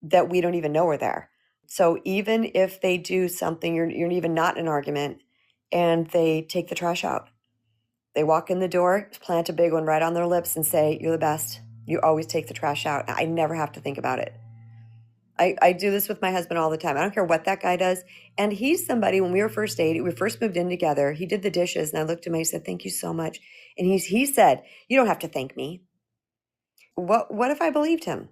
that we don't even know are there. So even if they do something, you're even not in an argument, and they take the trash out. They walk in the door, plant a big one right on their lips and say, you're the best. You always take the trash out. I never have to think about it. I do this with my husband all the time. I don't care what that guy does. And he's somebody, when we were first dating, we first moved in together, he did the dishes and I looked at him and I said, thank you so much. And he said, you don't have to thank me. What if I believed him?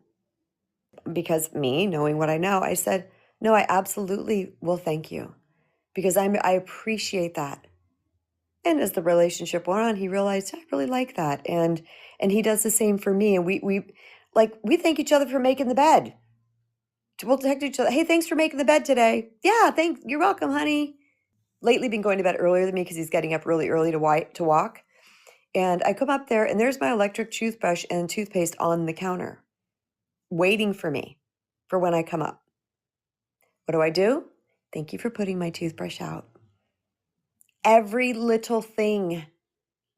Because me, knowing what I know, I said, no, I absolutely will thank you because I appreciate that. And as the relationship went on, he realized I really like that. And he does the same for me. And we thank each other for making the bed. We'll text each other. Hey, thanks for making the bed today. Yeah, you're welcome, honey. Lately been going to bed earlier than me because he's getting up really early to walk. And I come up there and there's my electric toothbrush and toothpaste on the counter, waiting for me for when I come up. What do I do? Thank you for putting my toothbrush out. Every little thing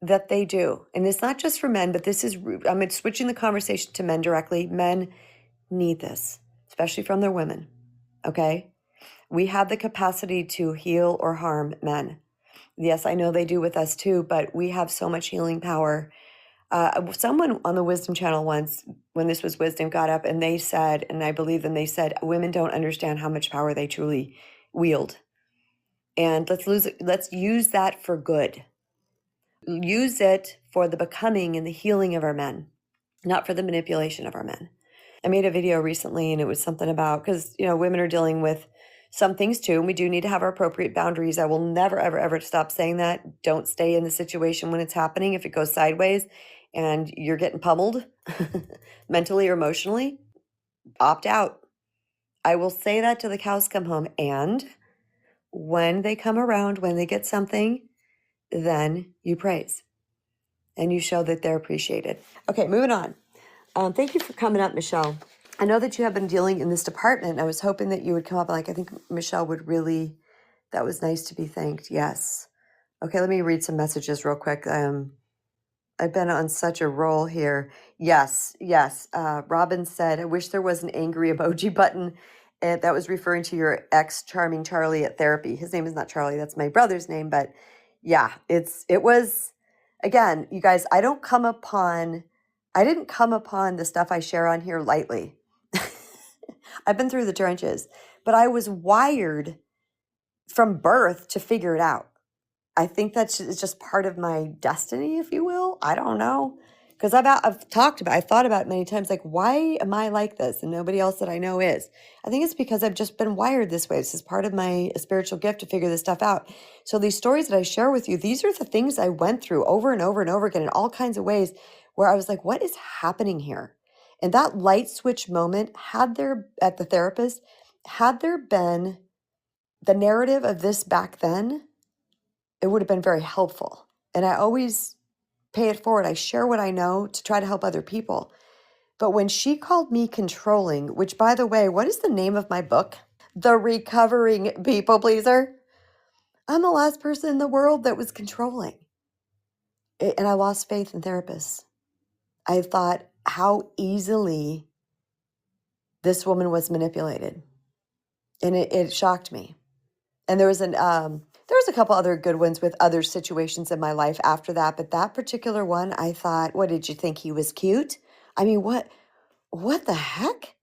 that they do, and it's not just for men, but I'm switching the conversation to men directly. Men need this, especially from their women. Okay? We have the capacity to heal or harm men. Yes, I know they do with us too, but we have so much healing power. Someone on the Wisdom Channel once, when this was Wisdom, got up and they said, and I believe them, they said, women don't understand how much power they truly wield. And let's use that for good. Use it for the becoming and the healing of our men, not for the manipulation of our men. I made a video recently and it was something about, because, women are dealing with some things too, and we do need to have our appropriate boundaries. I will never, ever, ever stop saying that. Don't stay in the situation when it's happening. If it goes sideways and you're getting pummeled mentally or emotionally, opt out. I will say that till the cows come home. And when they come around, when they get something, then you praise and you show that they're appreciated. Okay, moving on. Thank you for coming up, Michelle. I know that you have been dealing in this department. I was hoping that you would come up I think Michelle would really, that was nice to be thanked. Yes. Okay, let me read some messages real quick. I've been on such a roll here. Yes, yes. Robin said, I wish there was an angry emoji button. And that was referring to your ex, Charming Charlie, at therapy. His name is not Charlie. That's my brother's name. But yeah, it was, again, you guys, I didn't come upon the stuff I share on here lightly. I've been through the trenches, but I was wired from birth to figure it out. I think it's just part of my destiny, if you will. I don't know. Because I've thought about it many times, like, why am I like this and nobody else that I know is? I think it's because I've just been wired this way. This is part of my spiritual gift to figure this stuff out. So these stories that I share with you, these are the things I went through over and over and over again in all kinds of ways where I was like, what is happening here? And that light switch moment, at the therapist, had there been the narrative of this back then, it would have been very helpful. And I always pay it forward. I share what I know to try to help other people. But when she called me controlling, which, by the way, what is the name of my book? The Recovering People Pleaser. I'm the last person in the world that was controlling. And I lost faith in therapists. I thought how easily this woman was manipulated. And it shocked me. And there was a couple other good ones with other situations in my life after that, but that particular one, I thought, what did you think, he was cute? I mean, what the heck?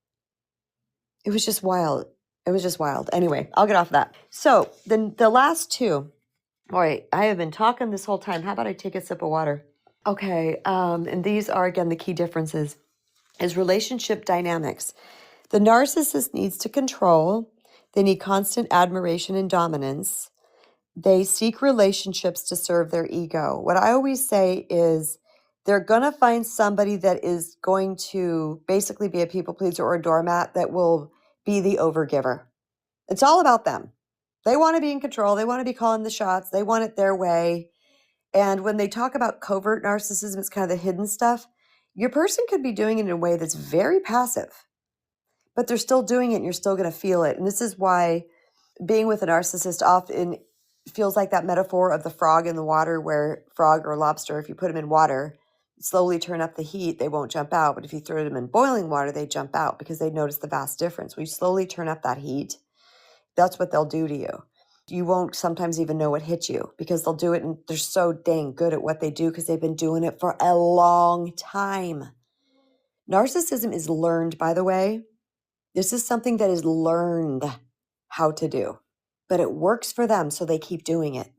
It was just wild. It was just wild. Anyway, I'll get off of that. So then the last two. All right, I have been talking this whole time. How about I take a sip of water? Okay, and these are, again, the key differences is relationship dynamics. The narcissist needs to control. They need constant admiration and dominance. They seek relationships to serve their ego. What I always say is they're going to find somebody that is going to basically be a people pleaser or a doormat that will be the overgiver. It's all about them. They want to be in control. They want to be calling the shots. They want it their way. And when they talk about covert narcissism, it's kind of the hidden stuff. Your person could be doing it in a way that's very passive, but they're still doing it and you're still going to feel it. And this is why being with a narcissist often feels like that metaphor of the frog in the water, where frog or lobster, if you put them in water, slowly turn up the heat, they won't jump out. But if you throw them in boiling water, they jump out because they notice the vast difference. We slowly turn up that heat. That's what they'll do to you. You won't sometimes even know what hit you because they'll do it and they're so dang good at what they do because they've been doing it for a long time. Narcissism is learned, by the way. This is something that is learned how to do, but it works for them, so they keep doing it.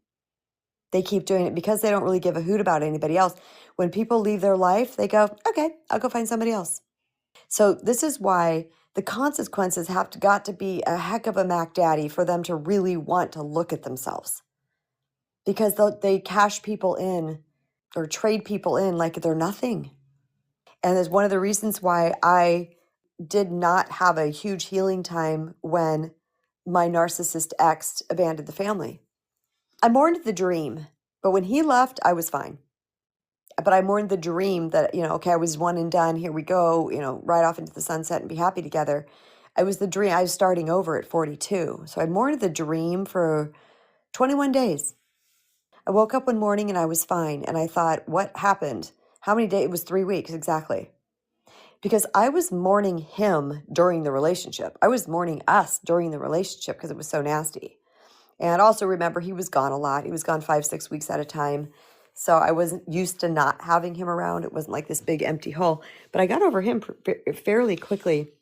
They keep doing it because they don't really give a hoot about anybody else. When people leave their life, they go, okay, I'll go find somebody else. So this is why the consequences got to be a heck of a Mac Daddy for them to really want to look at themselves, because they cash people in or trade people in like they're nothing. And it's one of the reasons why I did not have a huge healing time when my narcissist ex abandoned the family. I mourned the dream, but when he left, I was fine. But I mourned the dream that, okay, I was one and done. Here we go, right off into the sunset and be happy together. It was the dream. I was starting over at 42. So I mourned the dream for 21 days. I woke up one morning and I was fine. And I thought, what happened? How many days? It was 3 weeks exactly. Because I was mourning him during the relationship. I was mourning us during the relationship because it was so nasty. And also remember, he was gone a lot. He was gone 5-6 weeks at a time. So I wasn't used to not having him around. It wasn't like this big empty hole. But I got over him fairly quickly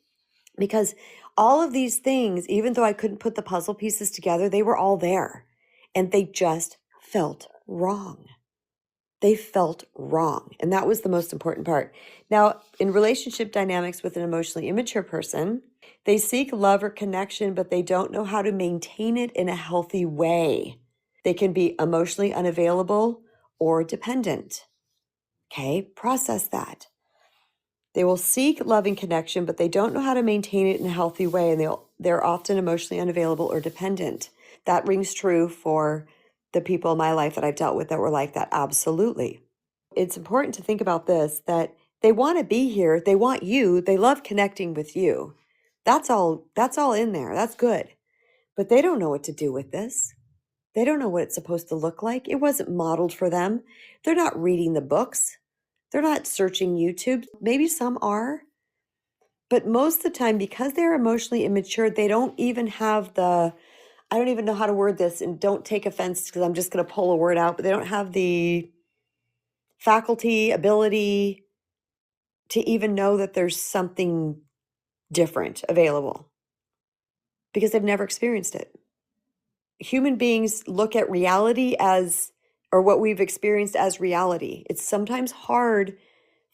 because all of these things, even though I couldn't put the puzzle pieces together, they were all there. And they just felt wrong. They felt wrong. And that was the most important part. Now, in relationship dynamics with an emotionally immature person, they seek love or connection, but they don't know how to maintain it in a healthy way. They can be emotionally unavailable or dependent. Okay, process that. They will seek love and connection, but they don't know how to maintain it in a healthy way, and they're often emotionally unavailable or dependent. That rings true for the people in my life that I've dealt with that were like that. Absolutely. It's important to think about this, that they want to be here. They want you. They love connecting with you. That's all in there. That's good. But they don't know what to do with this. They don't know what it's supposed to look like. It wasn't modeled for them. They're not reading the books. They're not searching YouTube. Maybe some are. But most of the time, because they're emotionally immature, they don't even have I don't even know how to word this, and don't take offense because I'm just going to pull a word out, but they don't have the faculty, ability to even know that there's something different available because they've never experienced it. human beings look at reality as, or what we've experienced as reality. It's sometimes hard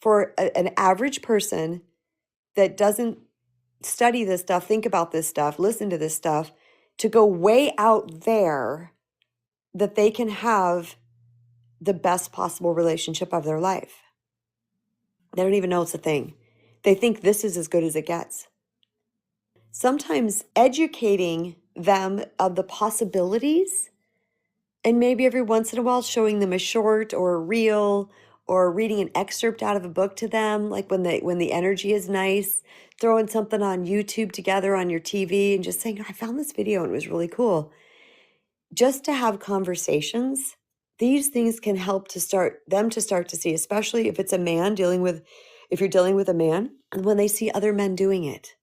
for an average person that doesn't study this stuff, think about this stuff, listen to this stuff, to go way out there that they can have the best possible relationship of their life. They don't even know it's a thing. They think this is as good as it gets. Sometimes educating them of the possibilities, and maybe every once in a while showing them a short or a reel or reading an excerpt out of a book to them, like when the energy is nice, throwing something on YouTube together on your TV and just saying, I found this video and it was really cool. Just to have conversations, these things can help to start to see, especially if it's a man if you're dealing with a man, and when they see other men doing it.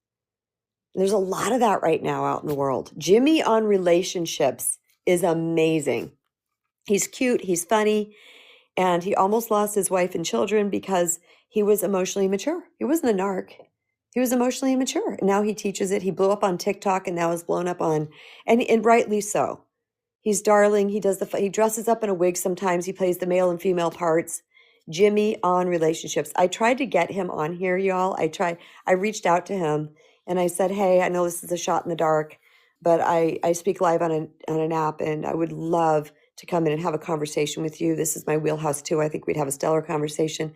There's a lot of that right now out in the world. Jimmy on Relationships is amazing. He's cute, he's funny, and he almost lost his wife and children because he was emotionally immature. He wasn't a narc. He was emotionally immature. And now he teaches it. He blew up on TikTok and now is blown up on, and rightly so. He's darling. He dresses up in a wig sometimes. He plays the male and female parts. Jimmy on Relationships. I tried to get him on here, y'all. I reached out to him and I said, hey, I know this is a shot in the dark, but I speak live on an app and I would love to come in and have a conversation with you. This is my wheelhouse too. I think we'd have a stellar conversation.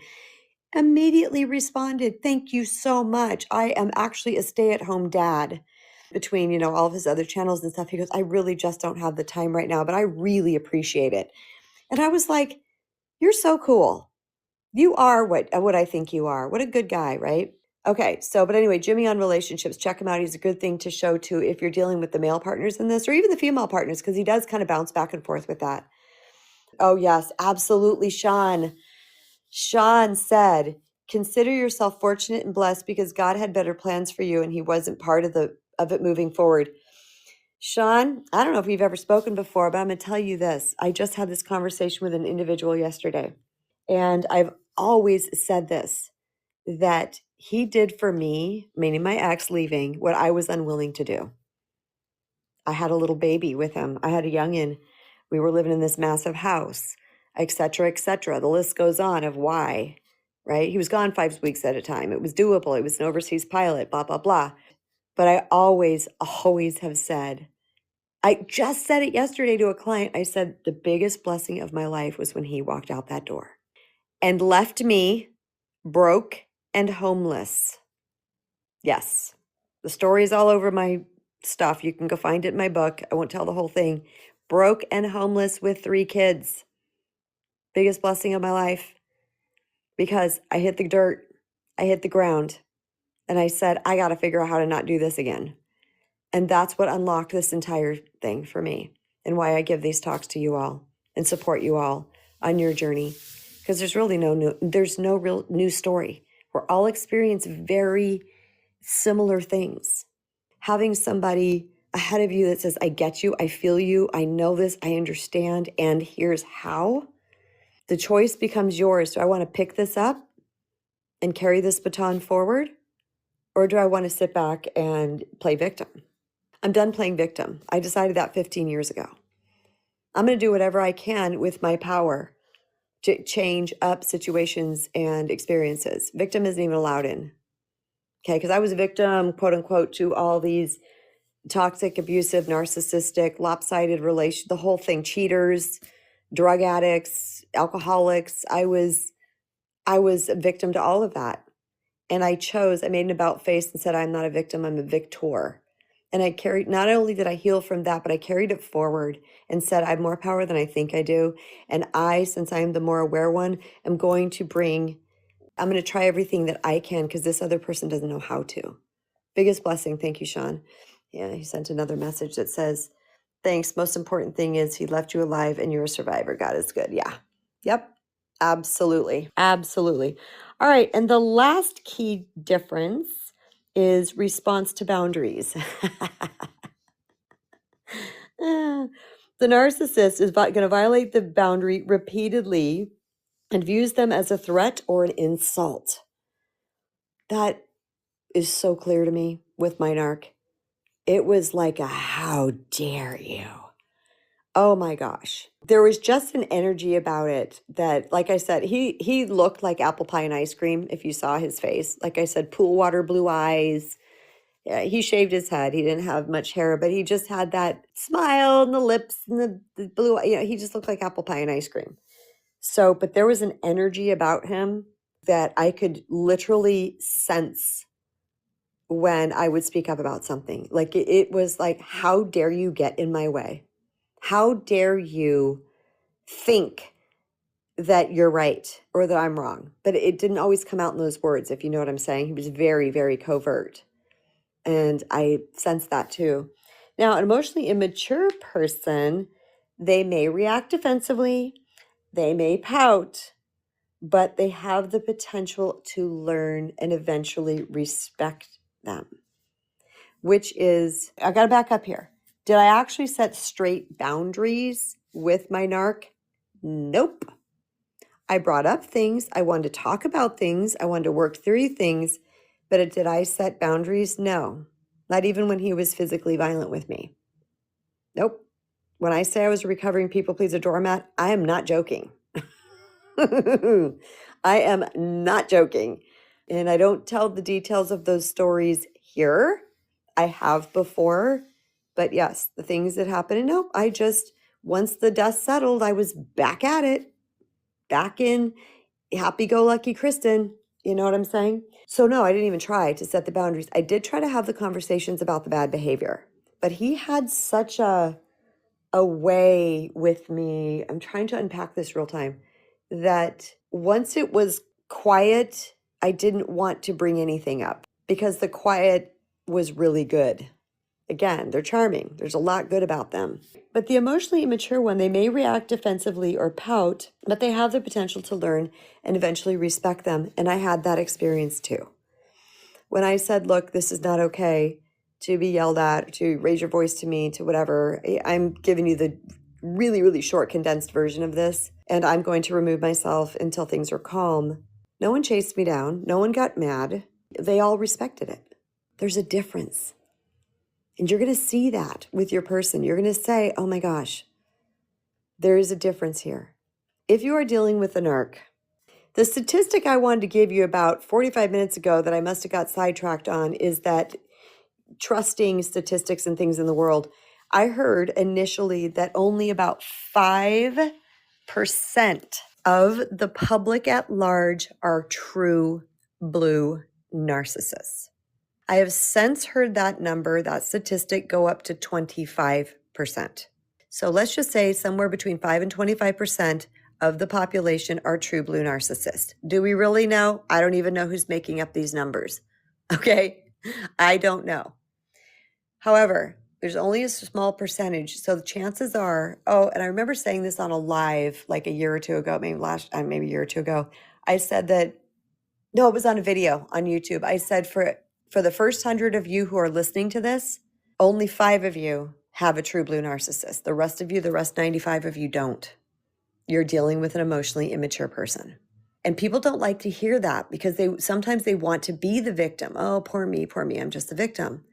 Immediately responded, thank you so much. I am actually a stay-at-home dad. Between, all of his other channels and stuff, he goes, I really just don't have the time right now, but I really appreciate it. And I was like, you're so cool. You are what I think you are. What a good guy, right? Okay, but anyway, Jimmy on Relationships, check him out. He's a good thing to show too if you're dealing with the male partners in this, or even the female partners, because he does kind of bounce back and forth with that. Oh yes, absolutely, Sean. Sean said, consider yourself fortunate and blessed because God had better plans for you and he wasn't part of it moving forward. Sean, I don't know if we've ever spoken before, but I'm going to tell you this. I just had this conversation with an individual yesterday, and I've always said this, that he did for me, meaning my ex leaving, what I was unwilling to do. I had a little baby with him. I had a youngin'. We were living in this massive house, et cetera, et cetera. The list goes on of why, right? He was gone 5 weeks at a time. It was doable. It was an overseas pilot, blah, blah, blah. But I always, always have said, I just said it yesterday to a client. I said, the biggest blessing of my life was when he walked out that door and left me broke and homeless. Yes, the story is all over my stuff. You can go find it in my book. I won't tell the whole thing. Broke and homeless with 3 kids. Biggest blessing of my life, because I hit the dirt. I hit the ground. And I said, I got to figure out how to not do this again. And that's what unlocked this entire thing for me, and why I give these talks to you all and support you all on your journey. Because there's really there's no real new story. We're all experiencing very similar things. Having somebody ahead of you that says, I get you, I feel you, I know this, I understand, and here's how. The choice becomes yours. Do I want to pick this up and carry this baton forward? Or do I want to sit back and play victim? I'm done playing victim. I decided that 15 years ago. I'm going to do whatever I can with my power to change up situations and experiences. Victim isn't even allowed in. Okay, because I was a victim, quote unquote, to all these toxic, abusive, narcissistic, lopsided relation, the whole thing, cheaters, drug addicts, alcoholics. I was a victim to all of that. And I made an about face and said, I'm not a victim, I'm a victor. And I carried, not only did I heal from that, but I carried it forward and said, I have more power than I think I do. And since I'm the more aware one, I'm going to try everything that I can because this other person doesn't know how to. Biggest blessing. Thank you, Sean. Yeah, he sent another message that says, thanks. Most important thing is he left you alive and you're a survivor. God is good. Yeah. Yep. Absolutely. Absolutely. All right. And the last key difference is response to boundaries. The narcissist is going to violate the boundary repeatedly and views them as a threat or an insult. That is so clear to me with my narc. It was like how dare you? Oh my gosh. There was just an energy about it that, like I said, he looked like apple pie and ice cream if you saw his face. Like I said, pool water, blue eyes. Yeah, he shaved his head. He didn't have much hair, but he just had that smile and the lips and the blue, he just looked like apple pie and ice cream. So, but there was an energy about him that I could literally sense when I would speak up about something. Like it was like, how dare you get in my way? How dare you think that you're right or that I'm wrong? But it didn't always come out in those words, if you know what I'm saying. He was very, very covert. And I sense that too. Now, an emotionally immature person, they may react defensively, they may pout, but they have the potential to learn and eventually respect them, which is, I got to back up here. Did I actually set straight boundaries with my narc? Nope. I brought up things. I wanted to talk about things. I wanted to work through things. But did I set boundaries? No. Not even when he was physically violent with me. Nope. When I say I was a recovering people pleaser doormat, I am not joking. I am not joking. And I don't tell the details of those stories here. I have before. But yes, the things that happened. And nope, once the dust settled, I was back at it. Back in happy-go-lucky Kristen. You know what I'm saying? So no, I didn't even try to set the boundaries. I did try to have the conversations about the bad behavior. But he had such a way with me. I'm trying to unpack this real time. That once it was quiet, I didn't want to bring anything up because the quiet was really good. Again, they're charming. There's a lot good about them. But the emotionally immature one, they may react defensively or pout, but they have the potential to learn and eventually respect them. And I had that experience too. When I said, look, this is not okay to be yelled at, to raise your voice to me, to whatever, I'm giving you the really, really short, condensed version of this. And I'm going to remove myself until things are calm. No one chased me down. No one got mad. They all respected it. There's a difference. And you're going to see that with your person. You're going to say, oh my gosh, there is a difference here. If you are dealing with a narc, the statistic I wanted to give you about 45 minutes ago that I must have got sidetracked on is that trusting statistics and things in the world, I heard initially that only about 5% of the public at large are true blue narcissists. I have since heard that number, that statistic, go up to 25%. So let's just say somewhere between 5 and 25% of the population are true blue narcissists. Do we really know? I don't even know who's making up these numbers. Okay? I don't know. However, there's only a small percentage. So the chances are, and I remember saying this on a live like a year or two ago, maybe a year or two ago. I said that, no, it was on a video on YouTube. I said for the first 100 of you who are listening to this, only 5 of you have a true blue narcissist. The rest 95 of you don't. You're dealing with an emotionally immature person. And people don't like to hear that because sometimes they want to be the victim. Oh, poor me, I'm just the victim.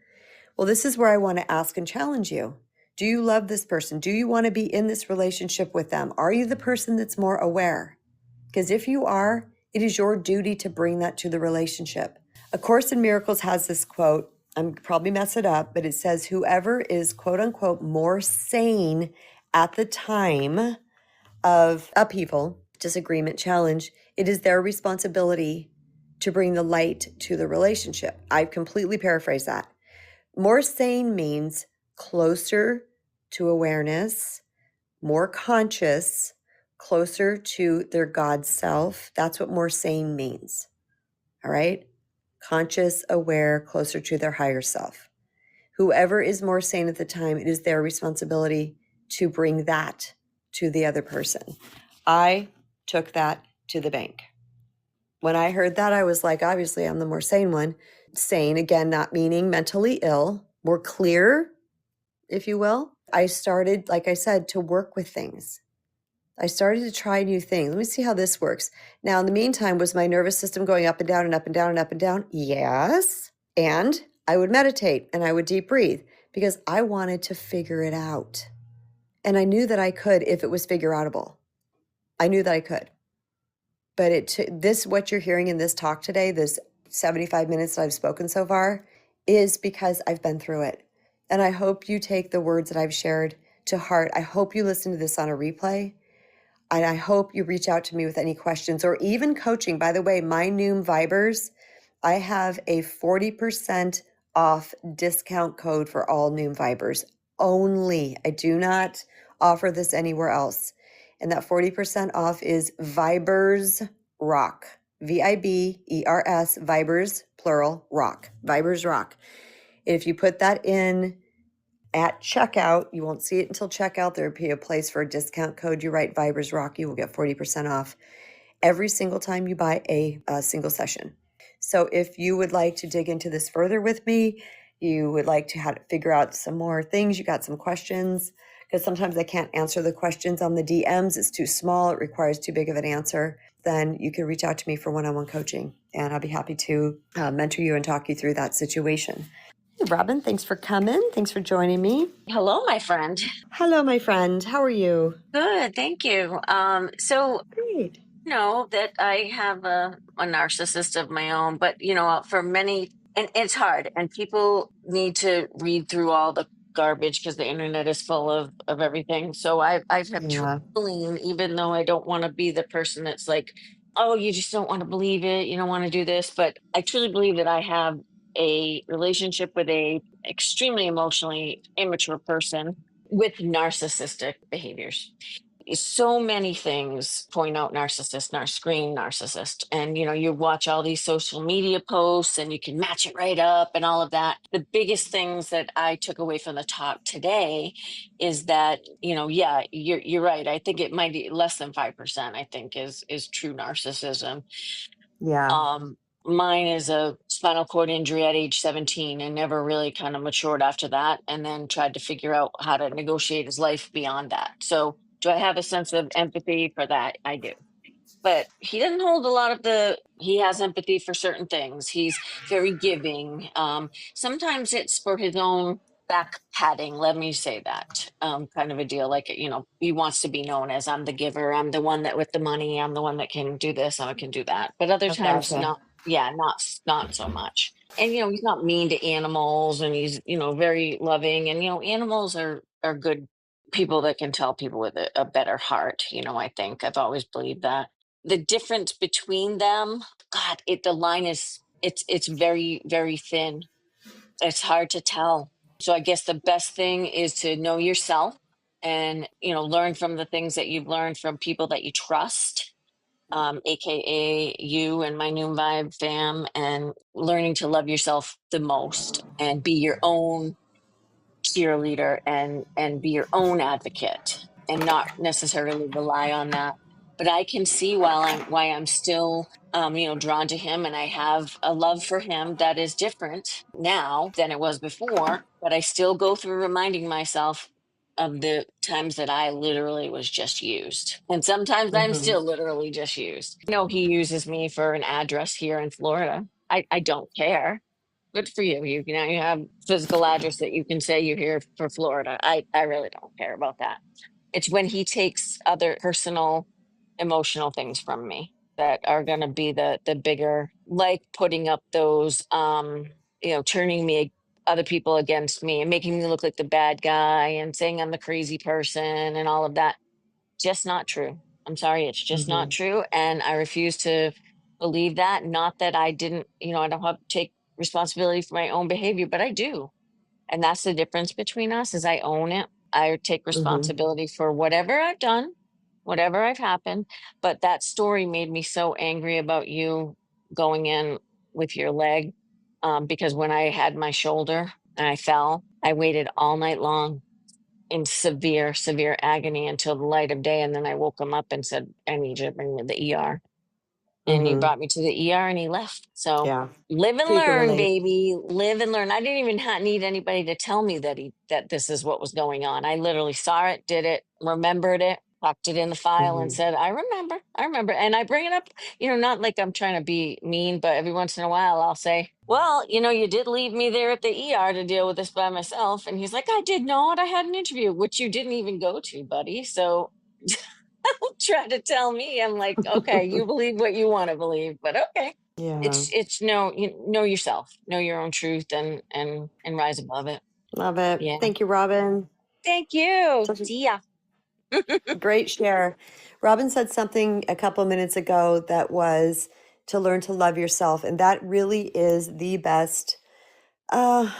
Well, this is where I want to ask and challenge you. Do you love this person? Do you want to be in this relationship with them? Are you the person that's more aware? Because if you are, it is your duty to bring that to the relationship. A Course in Miracles has this quote. I'm probably mess it up, but it says, whoever is quote unquote more sane at the time of upheaval, disagreement, challenge, it is their responsibility to bring the light to the relationship. I completely paraphrase that. More sane means closer to awareness, more conscious, closer to their God self. That's what more sane means. All right? Conscious, aware, closer to their higher self. Whoever is more sane at the time, it is their responsibility to bring that to the other person. I took that to the bank. When I heard that, I was like, obviously, I'm the more sane one. Sane, again, not meaning mentally ill, more clear, if you will. I started, like I said, to work with things. I started to try new things. Let me see how this works. Now, in the meantime, was my nervous system going up and down and up and down and up and down? Yes. And I would meditate and I would deep breathe because I wanted to figure it out. And I knew that I could if it was figure outable. I knew that I could. But what you're hearing in this talk today, this 75 minutes that I've spoken so far, is because I've been through it. And I hope you take the words that I've shared to heart. I hope you listen to this on a replay. And I hope you reach out to me with any questions or even coaching. By the way, my Noom Vibers, I have a 40% off discount code for all Noom Vibers only. I do not offer this anywhere else. And that 40% off is Vibers Rock. Vibers, Vibers, plural, rock. Vibers Rock. If you put that in at checkout, you won't see it until checkout. There'll be a place for a discount code. You write Vibers Rock, you will get 40% off every single time you buy a single session. So if you would like to dig into this further with me, you would like to figure out some more things, you got some questions, because sometimes I can't answer the questions on the DMs. It's too small. It requires too big of an answer. Then you can reach out to me for one-on-one coaching, and I'll be happy to mentor you and talk you through that situation. Hey, Robin, thanks for coming. Thanks for joining me. Hello, my friend. Hello, my friend. How are you? Good, thank you. Great. Know that I have a narcissist of my own, but for many, and it's hard, and people need to read through all the garbage because the internet is full of everything. So I've have Yeah. troubling, even though I don't want to be the person that's like, oh, you just don't want to believe it, you don't want to do this, but I truly believe that I have a relationship with a extremely emotionally immature person with narcissistic behaviors. So many things point out screen narcissist, and you watch all these social media posts and you can match it right up and all of that. The biggest things that I took away from the talk today is that yeah, you're right. I think it might be less than 5%, I think, is true narcissism. Yeah. Mine is a spinal cord injury at age 17 and never really kind of matured after that, and then tried to figure out how to negotiate his life beyond that. So, do I have a sense of empathy for that? I do. But he doesn't hold a lot of he has empathy for certain things. He's very giving. Sometimes it's for his own back patting, let me say that, kind of a deal. Like, he wants to be known as, I'm the giver, I'm the one that with the money, I'm the one that can do this, I can do that. But other Oh, times, gotcha. not, yeah, not so much. And he's not mean to animals, and he's very loving. And animals are good people that can tell people with a better heart. I think I've always believed that. The difference between them, God, the line is, it's very, very thin. It's hard to tell. So I guess the best thing is to know yourself, and learn from the things that you've learned from people that you trust, aka you and my new vibe fam, and learning to love yourself the most and be your own cheerleader, and be your own advocate, and not necessarily rely on that. But I can see why I'm still drawn to him, and I have a love for him that is different now than it was before. But I still go through reminding myself of the times that I literally was just used, and sometimes I'm Mm-hmm. still literally just used. He uses me for an address here in Florida. I don't care. Good for you. You have physical address that you can say you're here for Florida. I really don't care about that. It's when he takes other personal, emotional things from me that are going to be the bigger, like putting up those, turning other people against me and making me look like the bad guy and saying I'm the crazy person and all of that. Just not true. I'm sorry, it's just not Mm-hmm. true, and I refuse to believe that. Not that I didn't, I don't have to take responsibility for my own behavior, but I do. And that's the difference between us, is I own it. I take Mm-hmm. responsibility for whatever I've done, whatever I've happened. But that story made me so angry about you going in with your leg, because when I had my shoulder and I fell, I waited all night long in severe, severe agony until the light of day. And then I woke him up and said, I need you to bring me to the ER. And he Mm-hmm. brought me to the ER and he left. So Yeah. live and So you can learn, relate. baby. Live and learn. I didn't even need anybody to tell me that this is what was going on. I literally saw it, did it, remembered it, tucked it in the file and Mhm. said, I remember. And I bring it up, not like I'm trying to be mean, but every once in a while I'll say, well, you did leave me there at the ER to deal with this by myself. And he's like, I did not. I had an interview, which you didn't even go to, buddy. So don't try to tell me. I'm like, okay, you believe what you want to believe, but okay. Yeah. It's know yourself, know your own truth, and rise above it. Love it. Yeah. Thank you, Robin. Thank you. Such a See ya. great share. Robin said something a couple minutes ago that was to learn to love yourself. And that really is the best. I'm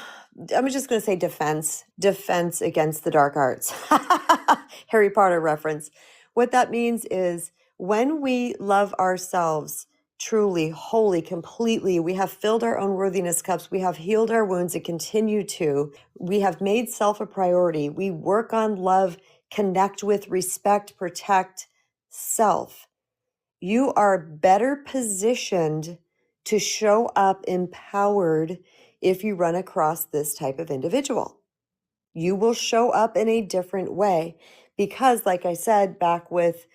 just going to say defense against the dark arts. Harry Potter reference. What that means is when we love ourselves truly, wholly, completely, we have filled our own worthiness cups, we have healed our wounds and continue to, we have made self a priority, we work on love, connect with, respect, protect self. You are better positioned to show up empowered if you run across this type of individual. You will show up in a different way because, like I said, back with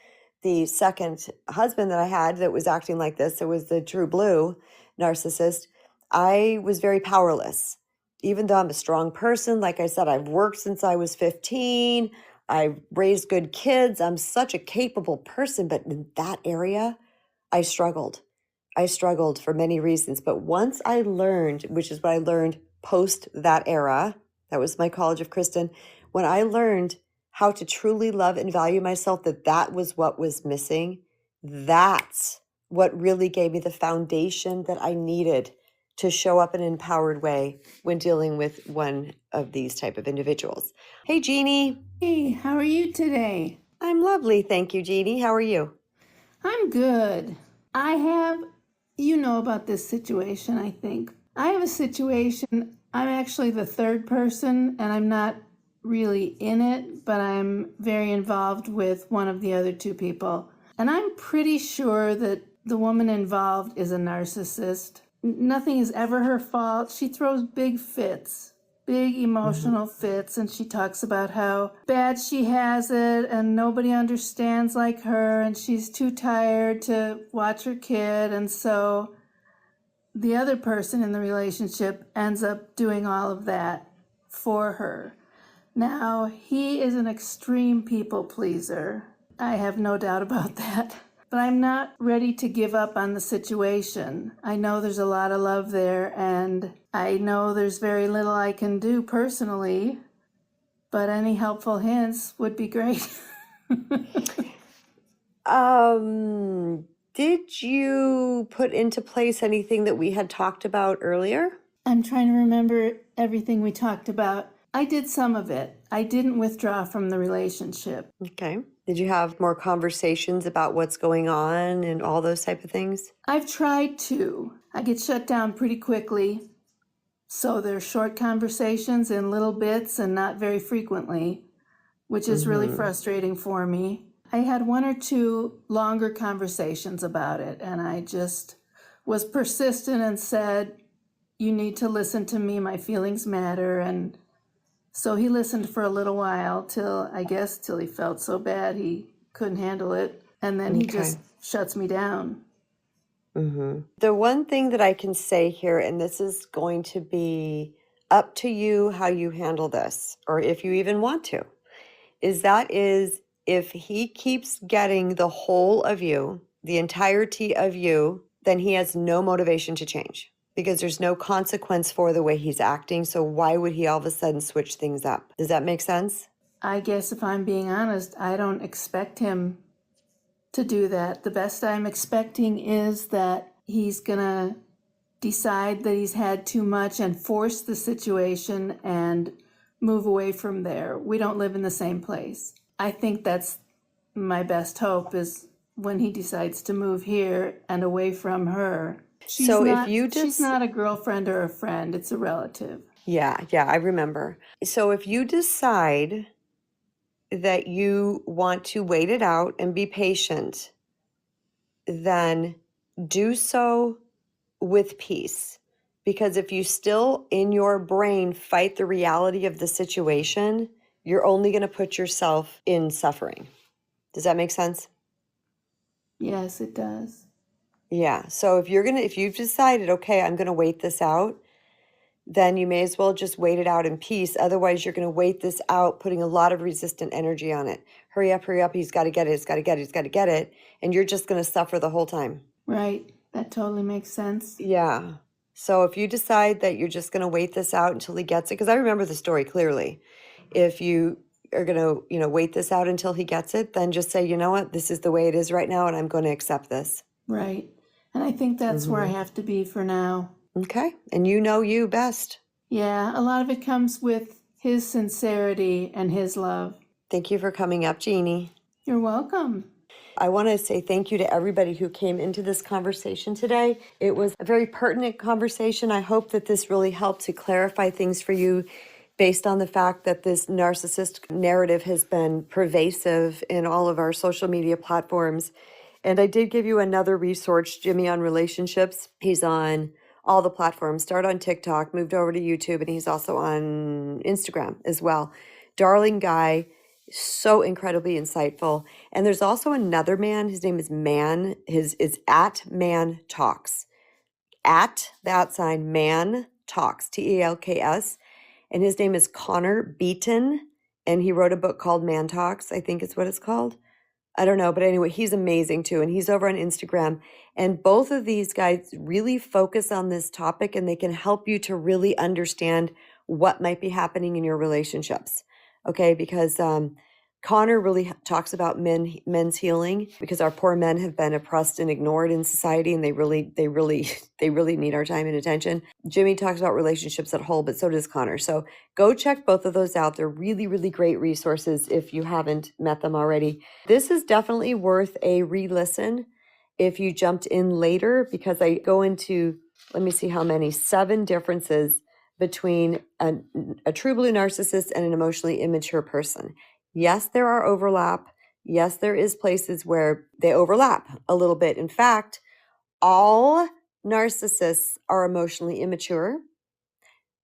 the second husband that I had that was acting like this, it was the true blue narcissist. I was very powerless. Even though I'm a strong person, like I said, I've worked since I was 15. I've raised good kids. I'm such a capable person, but in that area, I struggled. I struggled for many reasons. But once I learned, which is what I learned post that era, that was my College of Kristen, when I learned how to truly love and value myself, that was what was missing. That's what really gave me the foundation that I needed to show up in an empowered way when dealing with one of these type of individuals. Hey, Jeannie. Hey, how are you today? I'm lovely. Thank you, Jeannie. How are you? I'm good. You know about this situation, I think. I have a situation, I'm actually the third person, and I'm not really in it, but I'm very involved with one of the other two people. And I'm pretty sure that the woman involved is a narcissist. Nothing is ever her fault. She throws big fits. Big emotional fits, and she talks about how bad she has it and nobody understands like her and she's too tired to watch her kid, and so the other person in the relationship ends up doing all of that for her. Now, he is an extreme people pleaser. I have no doubt about that. But I'm not ready to give up on the situation. I know there's a lot of love there, and I know there's very little I can do personally, but any helpful hints would be great. Did you put into place anything that we had talked about earlier? I'm trying to remember everything we talked about. I did some of it. I didn't withdraw from the relationship. Okay. Did you have more conversations about what's going on and all those type of things? I've tried to. I get shut down pretty quickly. So they're short conversations in little bits and not very frequently, which is really frustrating for me. I had one or two longer conversations about it, and I just was persistent and said, you need to listen to me, my feelings matter. And so he listened for a little while till he felt so bad he couldn't handle it. And then he just shuts me down. The one thing that I can say here, and this is going to be up to you how you handle this, or if you even want to, is if he keeps getting the whole of you, the entirety of you, then he has no motivation to change because there's no consequence for the way he's acting. So why would he all of a sudden switch things up? Does that make sense? I guess if I'm being honest, I don't expect him to do that. The best I'm expecting is that he's gonna decide that he's had too much and force the situation and move away from there. We don't live in the same place. I think that's my best hope, is when he decides to move here and away from her. She's not a girlfriend or a friend, it's a relative. Yeah, I remember. So if you decide that you want to wait it out and be patient, then do so with peace. Because if you still in your brain fight the reality of the situation, you're only going to put yourself in suffering. Does that make sense? Yes, it does. Yeah. So if you've decided, okay, I'm going to wait this out, then you may as well just wait it out in peace. Otherwise, you're going to wait this out, putting a lot of resistant energy on it. Hurry up, hurry up. He's got to get it. He's got to get it. He's got to get it. And you're just going to suffer the whole time. Right. That totally makes sense. Yeah. So if you decide that you're just going to wait this out until he gets it, because I remember the story clearly. If you are going to, wait this out until he gets it, then just say, you know what, this is the way it is right now, and I'm going to accept this. Right. And I think that's where I have to be for now. Okay. And you know you best. Yeah, a lot of it comes with his sincerity and his love. Thank you for coming up, Jeannie. You're welcome. I want to say thank you to everybody who came into this conversation today. It was a very pertinent conversation. I hope that this really helped to clarify things for you based on the fact that this narcissist narrative has been pervasive in all of our social media platforms. And I did give you another resource, Jimmy on Relationships. He's on all the platforms, started on TikTok, moved over to YouTube, and he's also on Instagram as well. Darling guy. So incredibly insightful. And there's also another man. His name is Man. His is at Man Talks. At that sign, Man Talks. TALKS. And his name is Connor Beaton. And he wrote a book called Man Talks, I think is what it's called. I don't know. But anyway, he's amazing too. And he's over on Instagram. And both of these guys really focus on this topic, and they can help you to really understand what might be happening in your relationships. Okay, because Connor really talks about men's healing, because our poor men have been oppressed and ignored in society, and they really need our time and attention. Jimmy talks about relationships at whole, but so does Connor. So go check both of those out. They're really, really great resources if you haven't met them already. This is definitely worth a re-listen if you jumped in later, because I go into, let me see how many, 7 differences between a true blue narcissist and an emotionally immature person. Yes, there are overlap. Yes, there is places where they overlap a little bit. In fact, all narcissists are emotionally immature,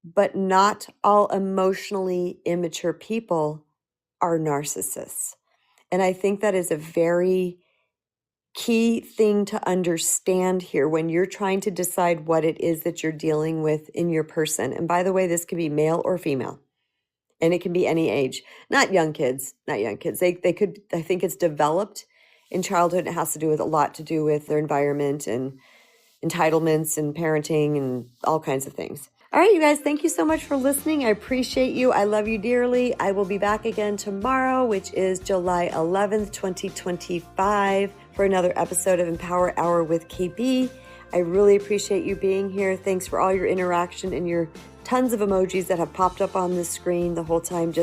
but not all emotionally immature people are narcissists. And I think that is a very key thing to understand here when you're trying to decide what it is that you're dealing with in your person. And by the way, this can be male or female, and it can be any age, not young kids. They could, I think it's developed in childhood. It has to do with a lot to do with their environment and entitlements and parenting and all kinds of things. All right, you guys, thank you so much for listening. I appreciate you. I love you dearly. I will be back again tomorrow, which is July 11th, 2025, for another episode of Empower Hour with KB. I really appreciate you being here. Thanks for all your interaction and your tons of emojis that have popped up on the screen the whole time.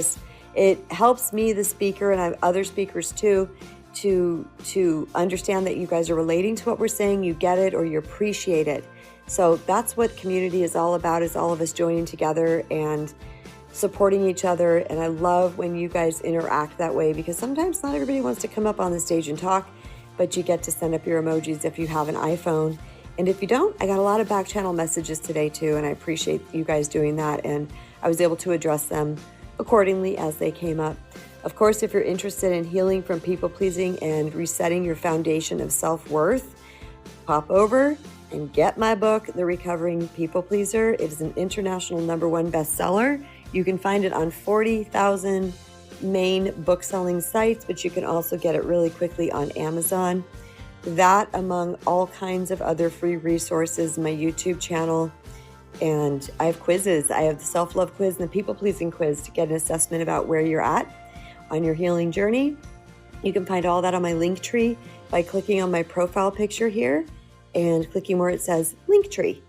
It helps me, the speaker, and I have other speakers too, to understand that you guys are relating to what we're saying, you get it, or you appreciate it. So that's what community is all about, is all of us joining together and supporting each other. And I love when you guys interact that way, because sometimes not everybody wants to come up on the stage and talk, but you get to send up your emojis if you have an iPhone. And if you don't, I got a lot of back channel messages today too, and I appreciate you guys doing that. And I was able to address them accordingly as they came up. Of course, if you're interested in healing from people pleasing and resetting your foundation of self-worth, pop over and get my book, The Recovering People Pleaser. It is an international #1 bestseller. You can find it on 40,000 main book-selling sites, but you can also get it really quickly on Amazon. That, among all kinds of other free resources, my YouTube channel, and I have quizzes. I have the self-love quiz and the people-pleasing quiz to get an assessment about where you're at on your healing journey. You can find all that on my Linktree by clicking on my profile picture here and clicking where it says Linktree,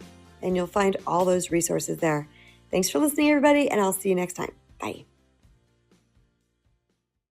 and you'll find all those resources there. Thanks for listening, everybody, and I'll see you next time. Bye.